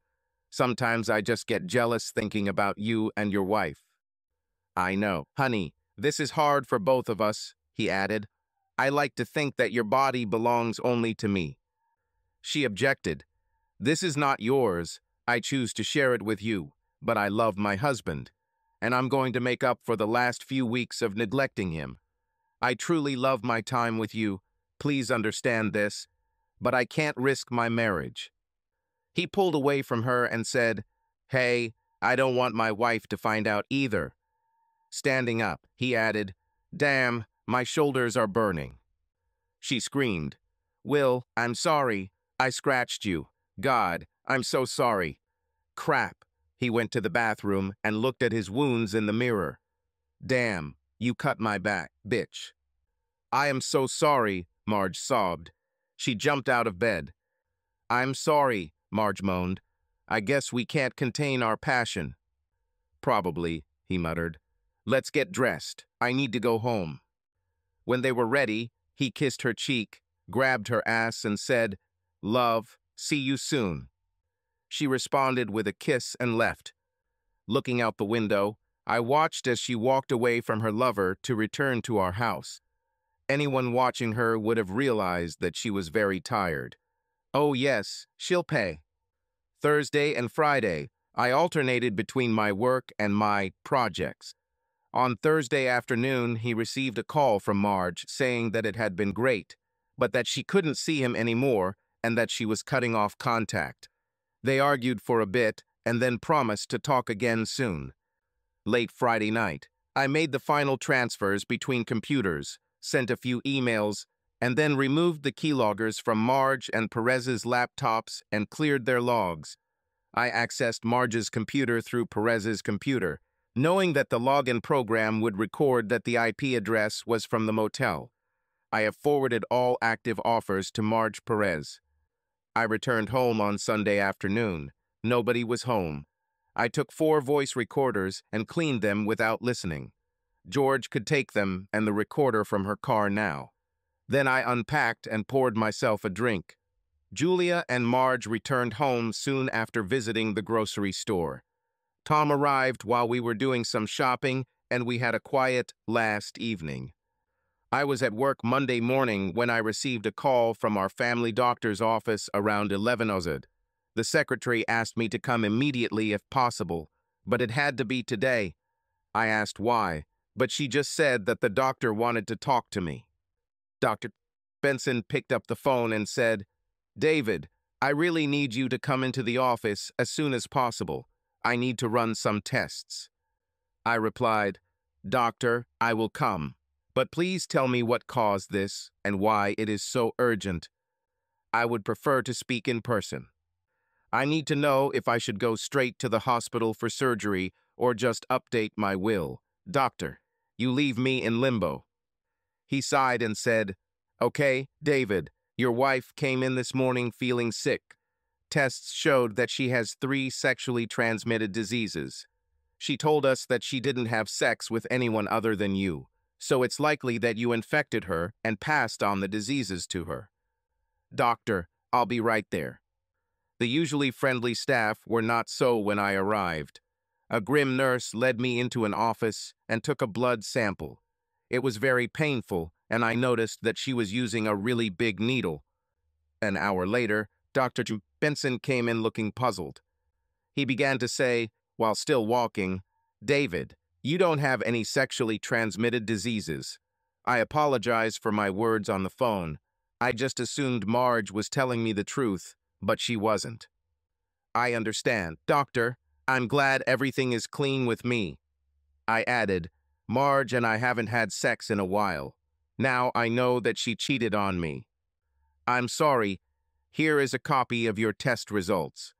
Sometimes I just get jealous thinking about you and your wife. I know. Honey, this is hard for both of us, he added. I like to think that your body belongs only to me. She objected. This is not yours. I choose to share it with you, but I love my husband, and I'm going to make up for the last few weeks of neglecting him. I truly love my time with you. Please understand this, but I can't risk my marriage. He pulled away from her and said, Hey, I don't want my wife to find out either. Standing up, he added, Damn, my shoulders are burning. She screamed, Will, I'm sorry. I scratched you. God, I'm so sorry. Crap. He went to the bathroom and looked at his wounds in the mirror. Damn, you cut my back, bitch. I am so sorry, Marge sobbed. She jumped out of bed. I'm sorry, Marge moaned. I guess we can't contain our passion. Probably, he muttered. Let's get dressed. I need to go home. When they were ready, he kissed her cheek, grabbed her ass, and said, Love, see you soon. She responded with a kiss and left. Looking out the window, I watched as she walked away from her lover to return to our house. Anyone watching her would have realized that she was very tired. Oh yes, she'll pay. Thursday and Friday, I alternated between my work and my projects. On Thursday afternoon, he received a call from Marge saying that it had been great, but that she couldn't see him anymore and that she was cutting off contact. They argued for a bit and then promised to talk again soon. Late Friday night, I made the final transfers between computers, sent a few emails, and then removed the keyloggers from Marge and Perez's laptops and cleared their logs. I accessed Marge's computer through Perez's computer, knowing that the login program would record that the IP address was from the motel. I have forwarded all active offers to Marge Perez. I returned home on Sunday afternoon. Nobody was home. I took 4 voice recorders and cleaned them without listening. George could take them and the recorder from her car now. Then I unpacked and poured myself a drink. Julia and Marge returned home soon after visiting the grocery store. Tom arrived while we were doing some shopping, and we had a quiet last evening. I was at work Monday morning when I received a call from our family doctor's office around 11:00. The secretary asked me to come immediately if possible, but it had to be today. I asked why, but she just said that the doctor wanted to talk to me. Dr. Benson picked up the phone and said, David, I really need you to come into the office as soon as possible. I need to run some tests. I replied, Doctor, I will come, but please tell me what caused this and why it is so urgent. I would prefer to speak in person. I need to know if I should go straight to the hospital for surgery or just update my will. Doctor, you leave me in limbo. He sighed and said, Okay, David, your wife came in this morning feeling sick. Tests showed that she has 3 sexually transmitted diseases. She told us that she didn't have sex with anyone other than you, so it's likely that you infected her and passed on the diseases to her. Doctor, I'll be right there. The usually friendly staff were not so when I arrived. A grim nurse led me into an office and took a blood sample. It was very painful, and I noticed that she was using a really big needle. An hour later, Dr. Benson came in looking puzzled. He began to say, while still walking, David, you don't have any sexually transmitted diseases. I apologize for my words on the phone. I just assumed Marge was telling me the truth, but she wasn't. I understand. Doctor, I'm glad everything is clean with me. I added, Marge and I haven't had sex in a while. Now I know that she cheated on me. I'm sorry. Here is a copy of your test results.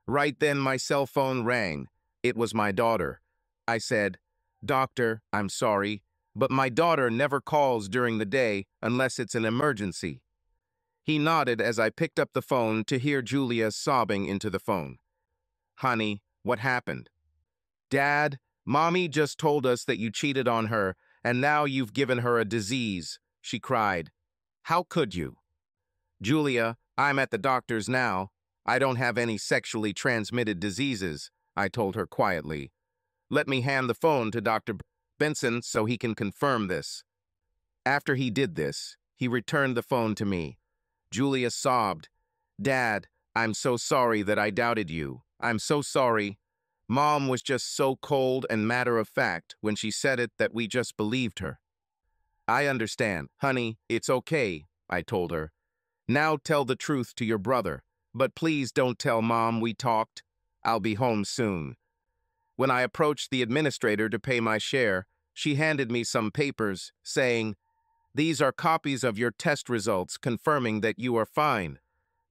Right then my cell phone rang. It was my daughter. I said, Doctor, I'm sorry, but my daughter never calls during the day unless it's an emergency. He nodded as I picked up the phone to hear Julia sobbing into the phone. Honey, what happened? Dad, Mommy just told us that you cheated on her, and now you've given her a disease, she cried. How could you? Julia, I'm at the doctor's now. I don't have any sexually transmitted diseases, I told her quietly. Let me hand the phone to Dr. Benson so he can confirm this. After he did this, he returned the phone to me. Julia sobbed. Dad, I'm so sorry that I doubted you. I'm so sorry. Mom was just so cold and matter-of-fact when she said it that we just believed her. I understand. Honey, it's okay, I told her. Now tell the truth to your brother, but please don't tell Mom we talked. I'll be home soon. When I approached the administrator to pay my share, she handed me some papers, saying, These are copies of your test results confirming that you are fine.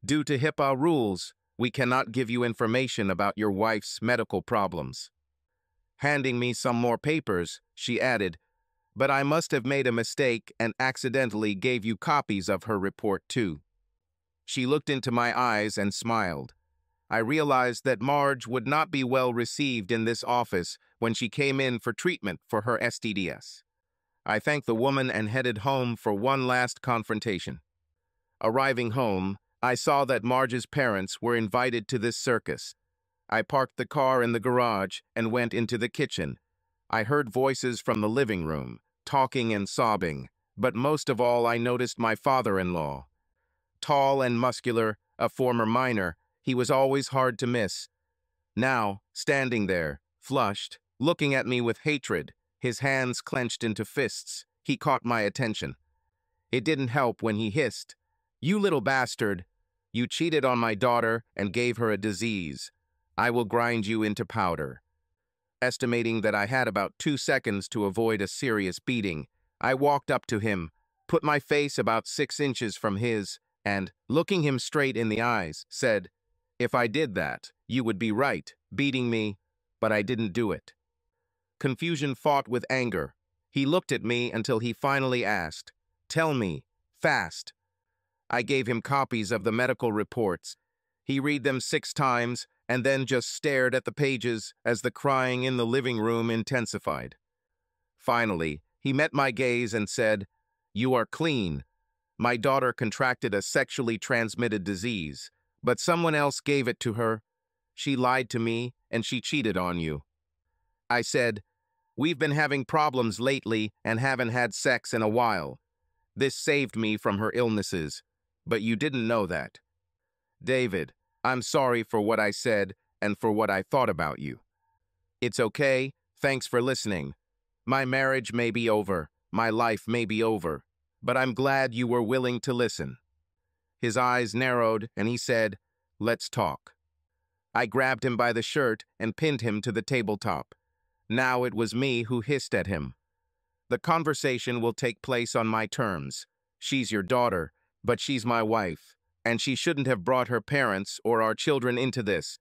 Due to HIPAA rules, we cannot give you information about your wife's medical problems. Handing me some more papers, she added, But I must have made a mistake and accidentally gave you copies of her report too. She looked into my eyes and smiled. I realized that Marge would not be well received in this office when she came in for treatment for her STDs. I thanked the woman and headed home for one last confrontation. Arriving home, I saw that Marge's parents were invited to this circus. I parked the car in the garage and went into the kitchen. I heard voices from the living room, talking and sobbing, but most of all I noticed my father-in-law. Tall and muscular, a former miner, he was always hard to miss. Now, standing there, flushed, looking at me with hatred, his hands clenched into fists, he caught my attention. It didn't help when he hissed, You little bastard! You cheated on my daughter and gave her a disease. I will grind you into powder. Estimating that I had about 2 seconds to avoid a serious beating, I walked up to him, put my face about 6 inches from his, and, looking him straight in the eyes, said, If I did that, you would be right, beating me, but I didn't do it. Confusion fought with anger. He looked at me until he finally asked, Tell me, fast. I gave him copies of the medical reports. He read them 6 times and then just stared at the pages as the crying in the living room intensified. Finally, he met my gaze and said, You are clean. My daughter contracted a sexually transmitted disease, but someone else gave it to her. She lied to me and she cheated on you. I said, We've been having problems lately and haven't had sex in a while. This saved me from her illnesses, but you didn't know that. David, I'm sorry for what I said and for what I thought about you. It's okay, thanks for listening. My marriage may be over, my life may be over, but I'm glad you were willing to listen. His eyes narrowed and he said, Let's talk. I grabbed him by the shirt and pinned him to the tabletop. Now it was me who hissed at him. The conversation will take place on my terms. She's your daughter, but she's my wife, and she shouldn't have brought her parents or our children into this.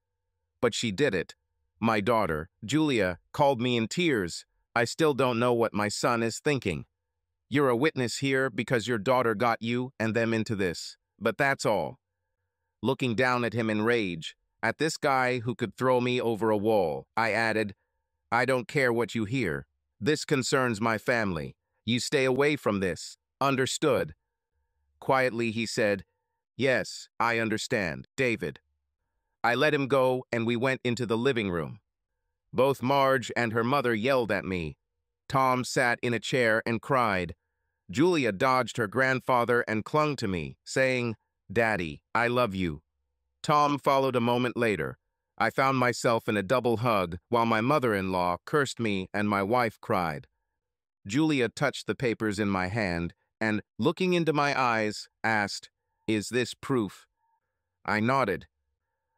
But she did it. My daughter, Julia, called me in tears. I still don't know what my son is thinking. You're a witness here because your daughter got you and them into this, but that's all. Looking down at him in rage, at this guy who could throw me over a wall, I added, I don't care what you hear. This concerns my family. You stay away from this. Understood? Quietly he said, Yes, I understand, David. I let him go and we went into the living room. Both Marge and her mother yelled at me. Tom sat in a chair and cried. Julia dodged her grandfather and clung to me, saying, Daddy, I love you. Tom followed a moment later. I found myself in a double hug while my mother-in-law cursed me and my wife cried. Julia touched the papers in my hand and, looking into my eyes, asked, Is this proof? I nodded.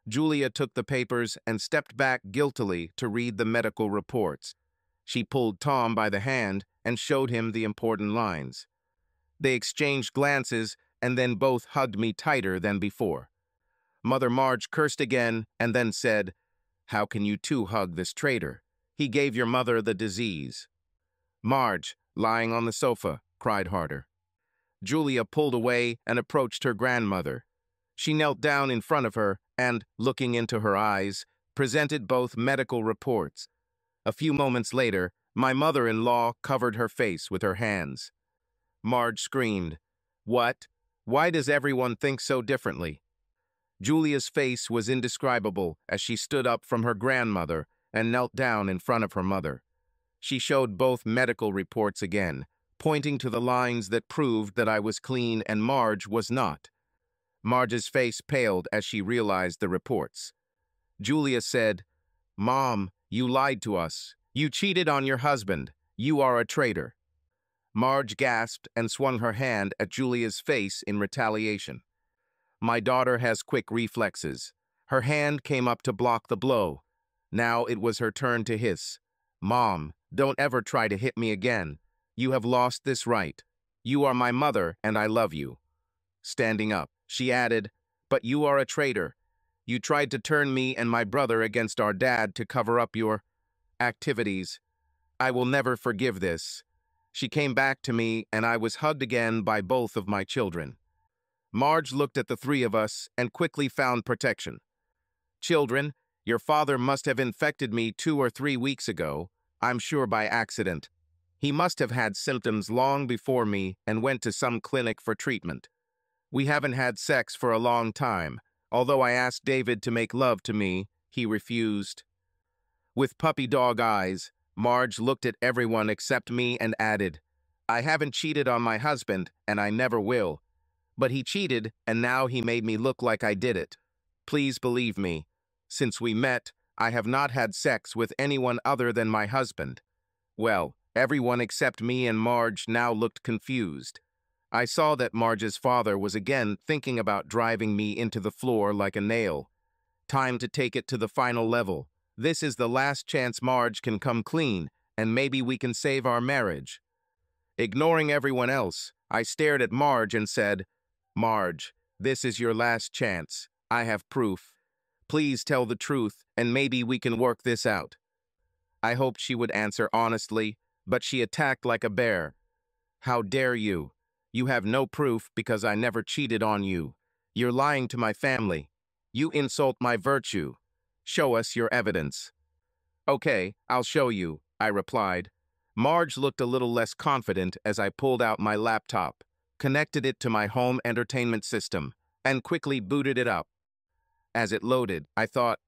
Julia took the papers and stepped back guiltily to read the medical reports. She pulled Tom by the hand and showed him the important lines. They exchanged glances and then both hugged me tighter than before. Mother Marge cursed again and then said, How can you two hug this traitor? He gave your mother the disease. Marge, lying on the sofa, cried harder. Julia pulled away and approached her grandmother. She knelt down in front of her and, looking into her eyes, presented both medical reports. A few moments later, my mother-in-law covered her face with her hands. Marge screamed, What? Why does everyone think so differently? Julia's face was indescribable as she stood up from her grandmother and knelt down in front of her mother. She showed both medical reports again, pointing to the lines that proved that I was clean and Marge was not. Marge's face paled as she realized the reports. Julia said, "Mom, you lied to us. You cheated on your husband. You are a traitor." Marge gasped and swung her hand at Julia's face in retaliation. My daughter has quick reflexes. Her hand came up to block the blow. Now it was her turn to hiss. "Mom, don't ever try to hit me again. You have lost this right. You are my mother and I love you." Standing up, she added, "But you are a traitor. You tried to turn me and my brother against our dad to cover up your activities. I will never forgive this." She came back to me and I was hugged again by both of my children. Marge looked at the three of us and quickly found protection. "Children, your father must have infected me 2 or 3 weeks ago, I'm sure by accident. He must have had symptoms long before me and went to some clinic for treatment. We haven't had sex for a long time. Although I asked David to make love to me, he refused." With puppy dog eyes, Marge looked at everyone except me and added, "I haven't cheated on my husband, and I never will. But he cheated, and now he made me look like I did it. Please believe me. Since we met, I have not had sex with anyone other than my husband." Well, everyone except me and Marge now looked confused. I saw that Marge's father was again thinking about driving me into the floor like a nail. Time to take it to the final level. This is the last chance Marge can come clean, and maybe we can save our marriage. Ignoring everyone else, I stared at Marge and said, "Marge, this is your last chance. I have proof. Please tell the truth, and maybe we can work this out." I hoped she would answer honestly, but she attacked like a bear. "How dare you? You have no proof because I never cheated on you. You're lying to my family. You insult my virtue. Show us your evidence." "Okay, I'll show you," I replied. Marge looked a little less confident as I pulled out my laptop, connected it to my home entertainment system, and quickly booted it up. As it loaded, I thought,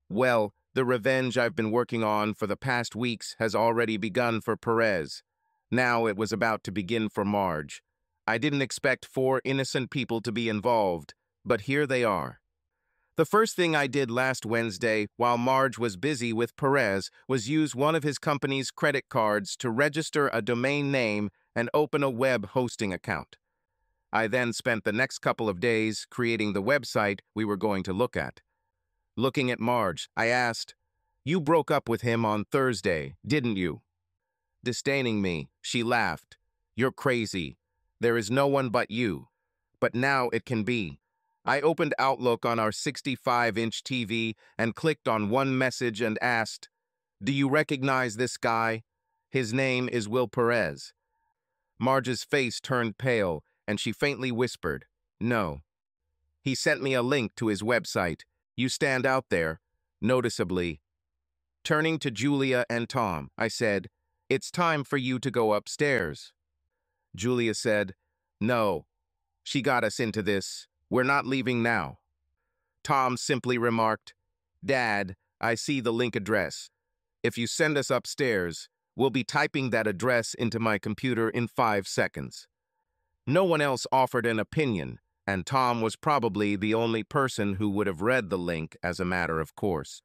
well, the revenge I've been working on for the past weeks has already begun for Perez. Now it was about to begin for Marge. I didn't expect 4 innocent people to be involved, but here they are. The first thing I did last Wednesday, while Marge was busy with Perez, was use one of his company's credit cards to register a domain name and open a web hosting account. I then spent the next couple of days creating the website we were going to look at. Looking at Marge, I asked, "You broke up with him on Thursday, didn't you?" Disdaining me, she laughed. "You're crazy. There is no one but you. But now it can be." I opened Outlook on our 65-inch TV and clicked on one message and asked, "Do you recognize this guy? His name is Will Perez." Marge's face turned pale, and she faintly whispered, "No." He sent me a link to his website. "You stand out there, noticeably." Turning to Julia and Tom, I said, "It's time for you to go upstairs." Julia said, "No. She got us into this. We're not leaving now." Tom simply remarked, "Dad, I see the link address. If you send us upstairs, we'll be typing that address into my computer in 5 seconds." No one else offered an opinion, and Tom was probably the only person who would have read the link as a matter of course.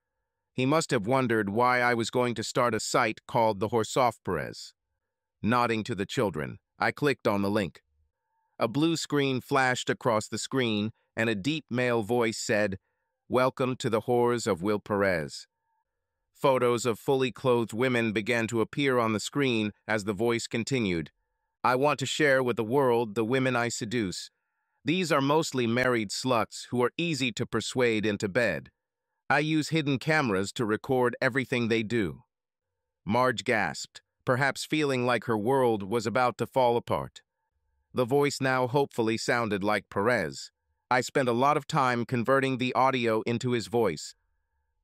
He must have wondered why I was going to start a site called the Horsoff Perez. Nodding to the children, I clicked on the link. A blue screen flashed across the screen, and a deep male voice said, "Welcome to the Whores of Will Perez." Photos of fully clothed women began to appear on the screen as the voice continued. "I want to share with the world the women I seduce. These are mostly married sluts who are easy to persuade into bed. I use hidden cameras to record everything they do." Marge gasped, perhaps feeling like her world was about to fall apart. The voice now hopefully sounded like Perez. I spent a lot of time converting the audio into his voice.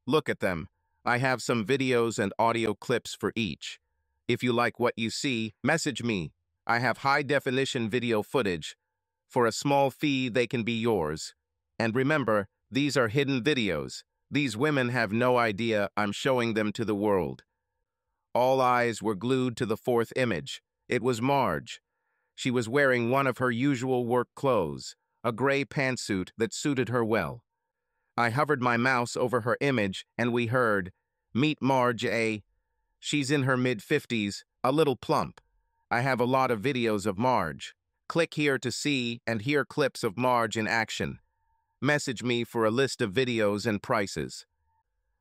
"Look at them. I have some videos and audio clips for each. If you like what you see, message me. I have high-definition video footage. For a small fee, they can be yours. And remember, These are hidden videos. These women have no idea I'm showing them to the world. All eyes were glued to the fourth image. It was Marge. She was wearing one of her usual work clothes, a gray pantsuit that suited her well. I hovered my mouse over her image and we heard, "Meet Marge A. She's in her mid-50s, a little plump. I have a lot of videos of Marge. Click here to see and hear clips of Marge in action. Message me for a list of videos and prices."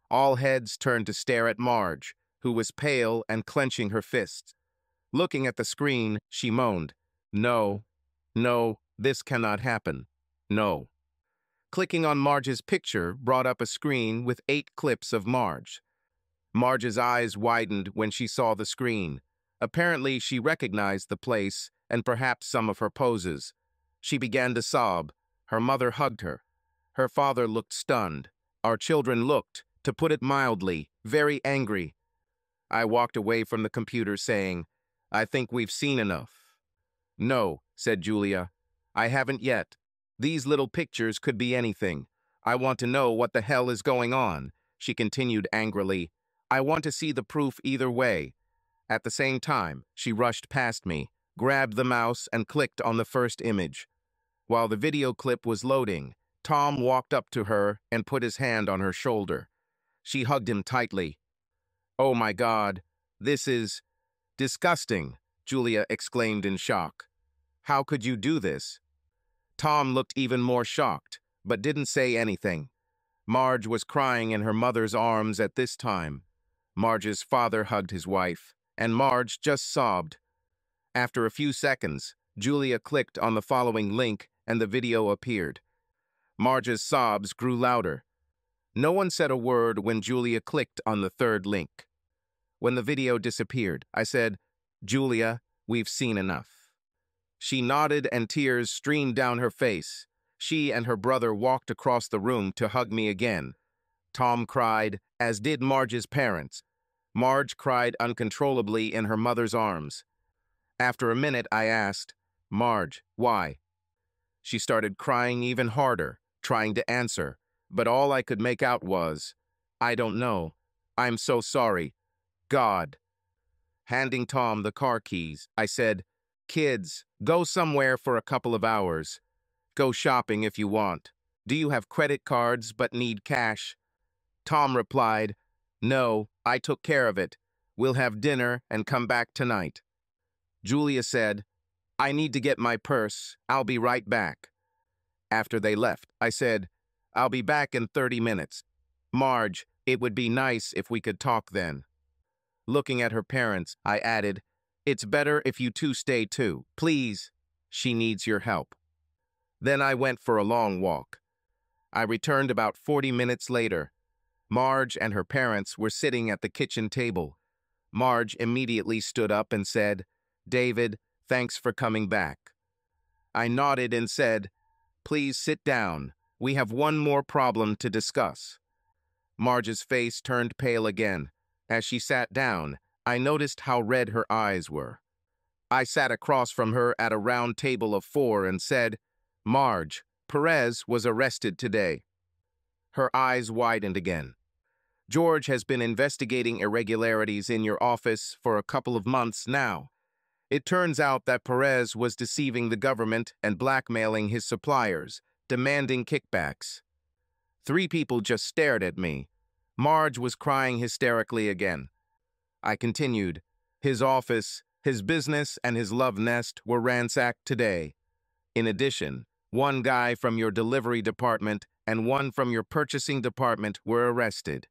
All heads turned to stare at Marge, who was pale and clenching her fists. Looking at the screen, she moaned, "No, no, this cannot happen. No." Clicking on Marge's picture brought up a screen with 8 clips of Marge. Marge's eyes widened when she saw the screen. Apparently, she recognized the place and perhaps some of her poses. She began to sob. Her mother hugged her. Her father looked stunned. Our children looked, to put it mildly, very angry. I walked away from the computer saying, "I think we've seen enough." "No," said Julia. "I haven't yet. These little pictures could be anything. I want to know what the hell is going on," she continued angrily. "I want to see the proof either way." At the same time, she rushed past me, grabbed the mouse, and clicked on the first image. While the video clip was loading, Tom walked up to her and put his hand on her shoulder. She hugged him tightly. "Oh my God, this is disgusting," Julia exclaimed in shock. "How could you do this?" Tom looked even more shocked, but didn't say anything. Marge was crying in her mother's arms at this time. Marge's father hugged his wife, and Marge just sobbed. After a few seconds, Julia clicked on the following link and the video appeared. Marge's sobs grew louder. No one said a word when Julia clicked on the third link. When the video disappeared, I said, "Julia, we've seen enough." She nodded and tears streamed down her face. She and her brother walked across the room to hug me again. Tom cried, as did Marge's parents. Marge cried uncontrollably in her mother's arms. After a minute, I asked, "Marge, why?" She started crying even harder, trying to answer, but all I could make out was, "I don't know. I'm so sorry. God." Handing Tom the car keys, I said, "Kids, go somewhere for a couple of hours. Go shopping if you want. Do you have credit cards but need cash?" Tom replied, "No, I took care of it. We'll have dinner and come back tonight." Julia said, "I need to get my purse. I'll be right back." After they left, I said, "I'll be back in 30 minutes. Marge, it would be nice if we could talk then." Looking at her parents, I added, "It's better if you two stay too. Please, she needs your help." Then I went for a long walk. I returned about 40 minutes later. Marge and her parents were sitting at the kitchen table. Marge immediately stood up and said, "David, thanks for coming back." I nodded and said, "Please sit down. We have one more problem to discuss." Marge's face turned pale again. As she sat down, I noticed how red her eyes were. I sat across from her at a round table of 4 and said, "Marge, Perez was arrested today." Her eyes widened again. "George has been investigating irregularities in your office for a couple of months now. It turns out that Perez was deceiving the government and blackmailing his suppliers, demanding kickbacks." 3 people just stared at me. Marge was crying hysterically again. I continued, "His office, his business, and his love nest were ransacked today. In addition, 1 guy from your delivery department and 1 from your purchasing department were arrested."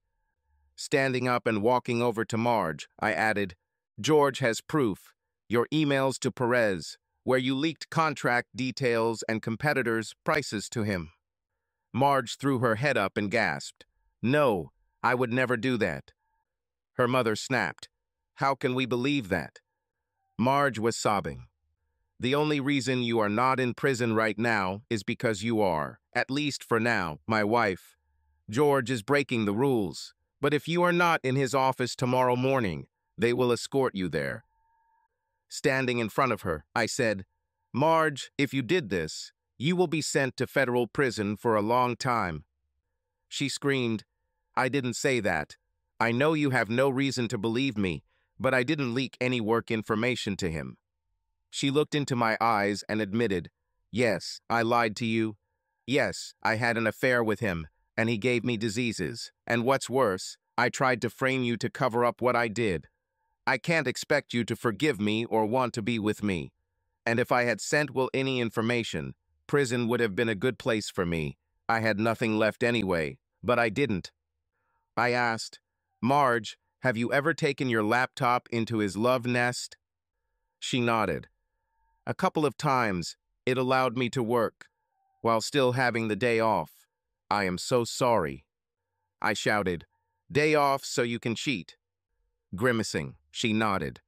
Standing up and walking over to Marge, I added, "George has proof. Your emails to Perez, where you leaked contract details and competitors' prices to him." Marge threw her head up and gasped, "No, I would never do that." Her mother snapped, "How can we believe that?" Marge was sobbing. "The only reason you are not in prison right now is because you are, at least for now, my wife. George is breaking the rules, but if you are not in his office tomorrow morning, they will escort you there." Standing in front of her, I said, "Marge, if you did this, you will be sent to federal prison for a long time." She screamed, "I didn't say that. I know you have no reason to believe me, but I didn't leak any work information to him." She looked into my eyes and admitted, "Yes, I lied to you. Yes, I had an affair with him, and he gave me diseases. And what's worse, I tried to frame you to cover up what I did. I can't expect you to forgive me or want to be with me. And if I had sent Will any information, prison would have been a good place for me. I had nothing left anyway, but I didn't." I asked, "Marge, have you ever taken your laptop into his love nest?" She nodded. "A couple of times. It allowed me to work, while still having the day off. I am so sorry." I shouted, "Day off so you can cheat." Grimacing, she nodded.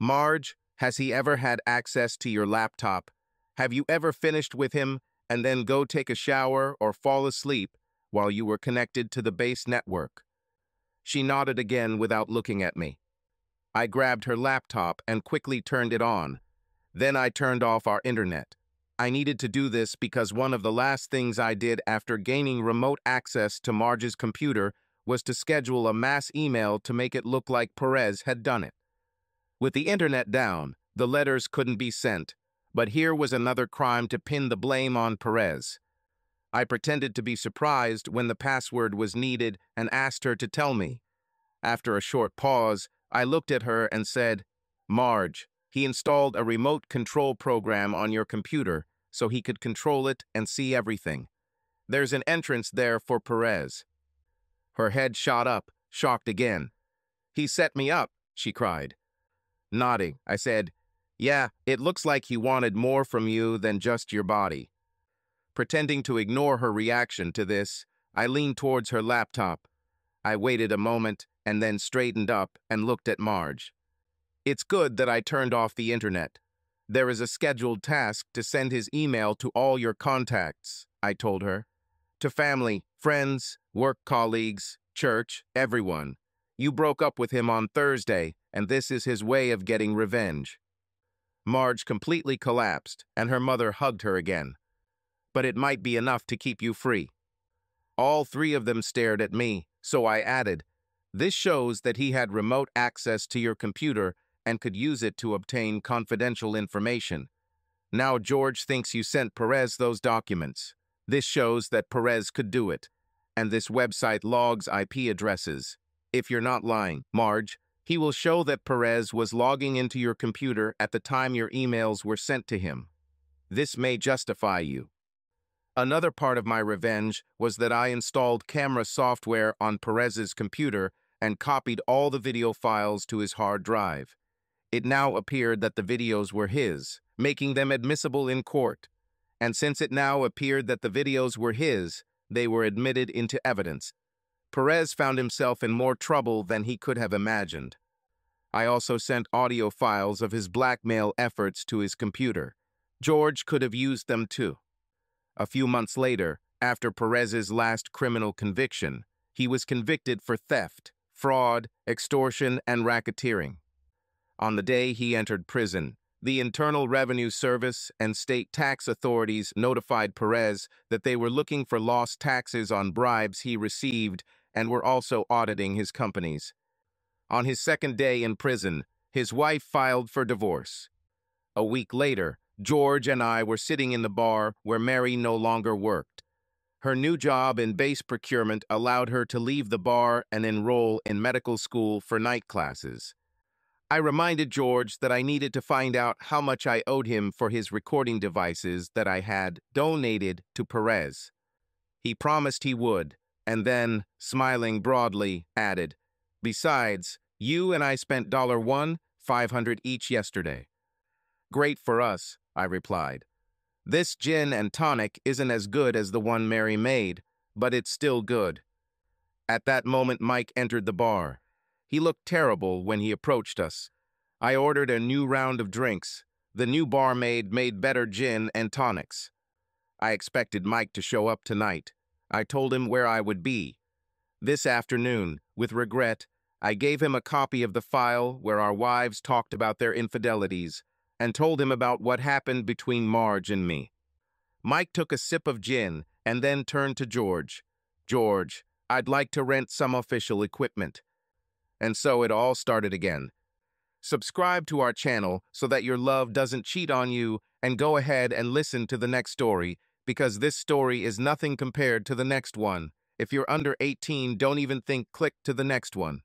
"Marge, has he ever had access to your laptop? Have you ever finished with him and then go take a shower or fall asleep while you were connected to the base network?" She nodded again without looking at me. I grabbed her laptop and quickly turned it on. Then I turned off our internet. I needed to do this because one of the last things I did after gaining remote access to Marge's computer was to schedule a mass email to make it look like Perez had done it. With the internet down, the letters couldn't be sent, but here was another crime to pin the blame on Perez. I pretended to be surprised when the password was needed and asked her to tell me. After a short pause, I looked at her and said, "Marge, he installed a remote control program on your computer so he could control it and see everything. There's an entrance there for Perez." Her head shot up, shocked again. "He set me up," she cried. Nodding, I said, "Yeah, it looks like he wanted more from you than just your body." Pretending to ignore her reaction to this, I leaned towards her laptop. I waited a moment and then straightened up and looked at Marge. "It's good that I turned off the internet. There is a scheduled task to send his email to all your contacts," I told her. "To family, friends, work colleagues, church, everyone. You broke up with him on Thursday, and this is his way of getting revenge." Marge completely collapsed, and her mother hugged her again. "But it might be enough to keep you free." All three of them stared at me, so I added, "This shows that he had remote access to your computer and could use it to obtain confidential information. Now George thinks you sent Perez those documents. This shows that Perez could do it, and this website logs IP addresses. If you're not lying, Marge, he will show that Perez was logging into your computer at the time your emails were sent to him. This may justify you." Another part of my revenge was that I installed camera software on Perez's computer and copied all the video files to his hard drive. It now appeared that the videos were his, making them admissible in court. And since it now appeared that the videos were his, they were admitted into evidence. Perez found himself in more trouble than he could have imagined. I also sent audio files of his blackmail efforts to his computer. George could have used them too. A few months later, after Perez's last criminal conviction, he was convicted for theft, fraud, extortion, and racketeering. On the day he entered prison, the Internal Revenue Service and state tax authorities notified Perez that they were looking for lost taxes on bribes he received and were also auditing his companies. On his second day in prison, his wife filed for divorce. A week later, George and I were sitting in the bar where Mary no longer worked. Her new job in base procurement allowed her to leave the bar and enroll in medical school for night classes. I reminded George that I needed to find out how much I owed him for his recording devices that I had donated to Perez. He promised he would, and then, smiling broadly, added, "Besides, you and I spent $500 each yesterday." "Great for us," I replied. "This gin and tonic isn't as good as the one Mary made, but it's still good." At that moment, Mike entered the bar. He looked terrible when he approached us. I ordered a new round of drinks. The new barmaid made better gin and tonics. I expected Mike to show up tonight. I told him where I would be. This afternoon, with regret, I gave him a copy of the file where our wives talked about their infidelities and told him about what happened between Marge and me. Mike took a sip of gin and then turned to George. George, I'd like to rent some official equipment. And so it all started again. Subscribe to our channel so that your love doesn't cheat on you, and go ahead and listen to the next story, because this story is nothing compared to the next one. If you're under 18, don't even think click to the next one.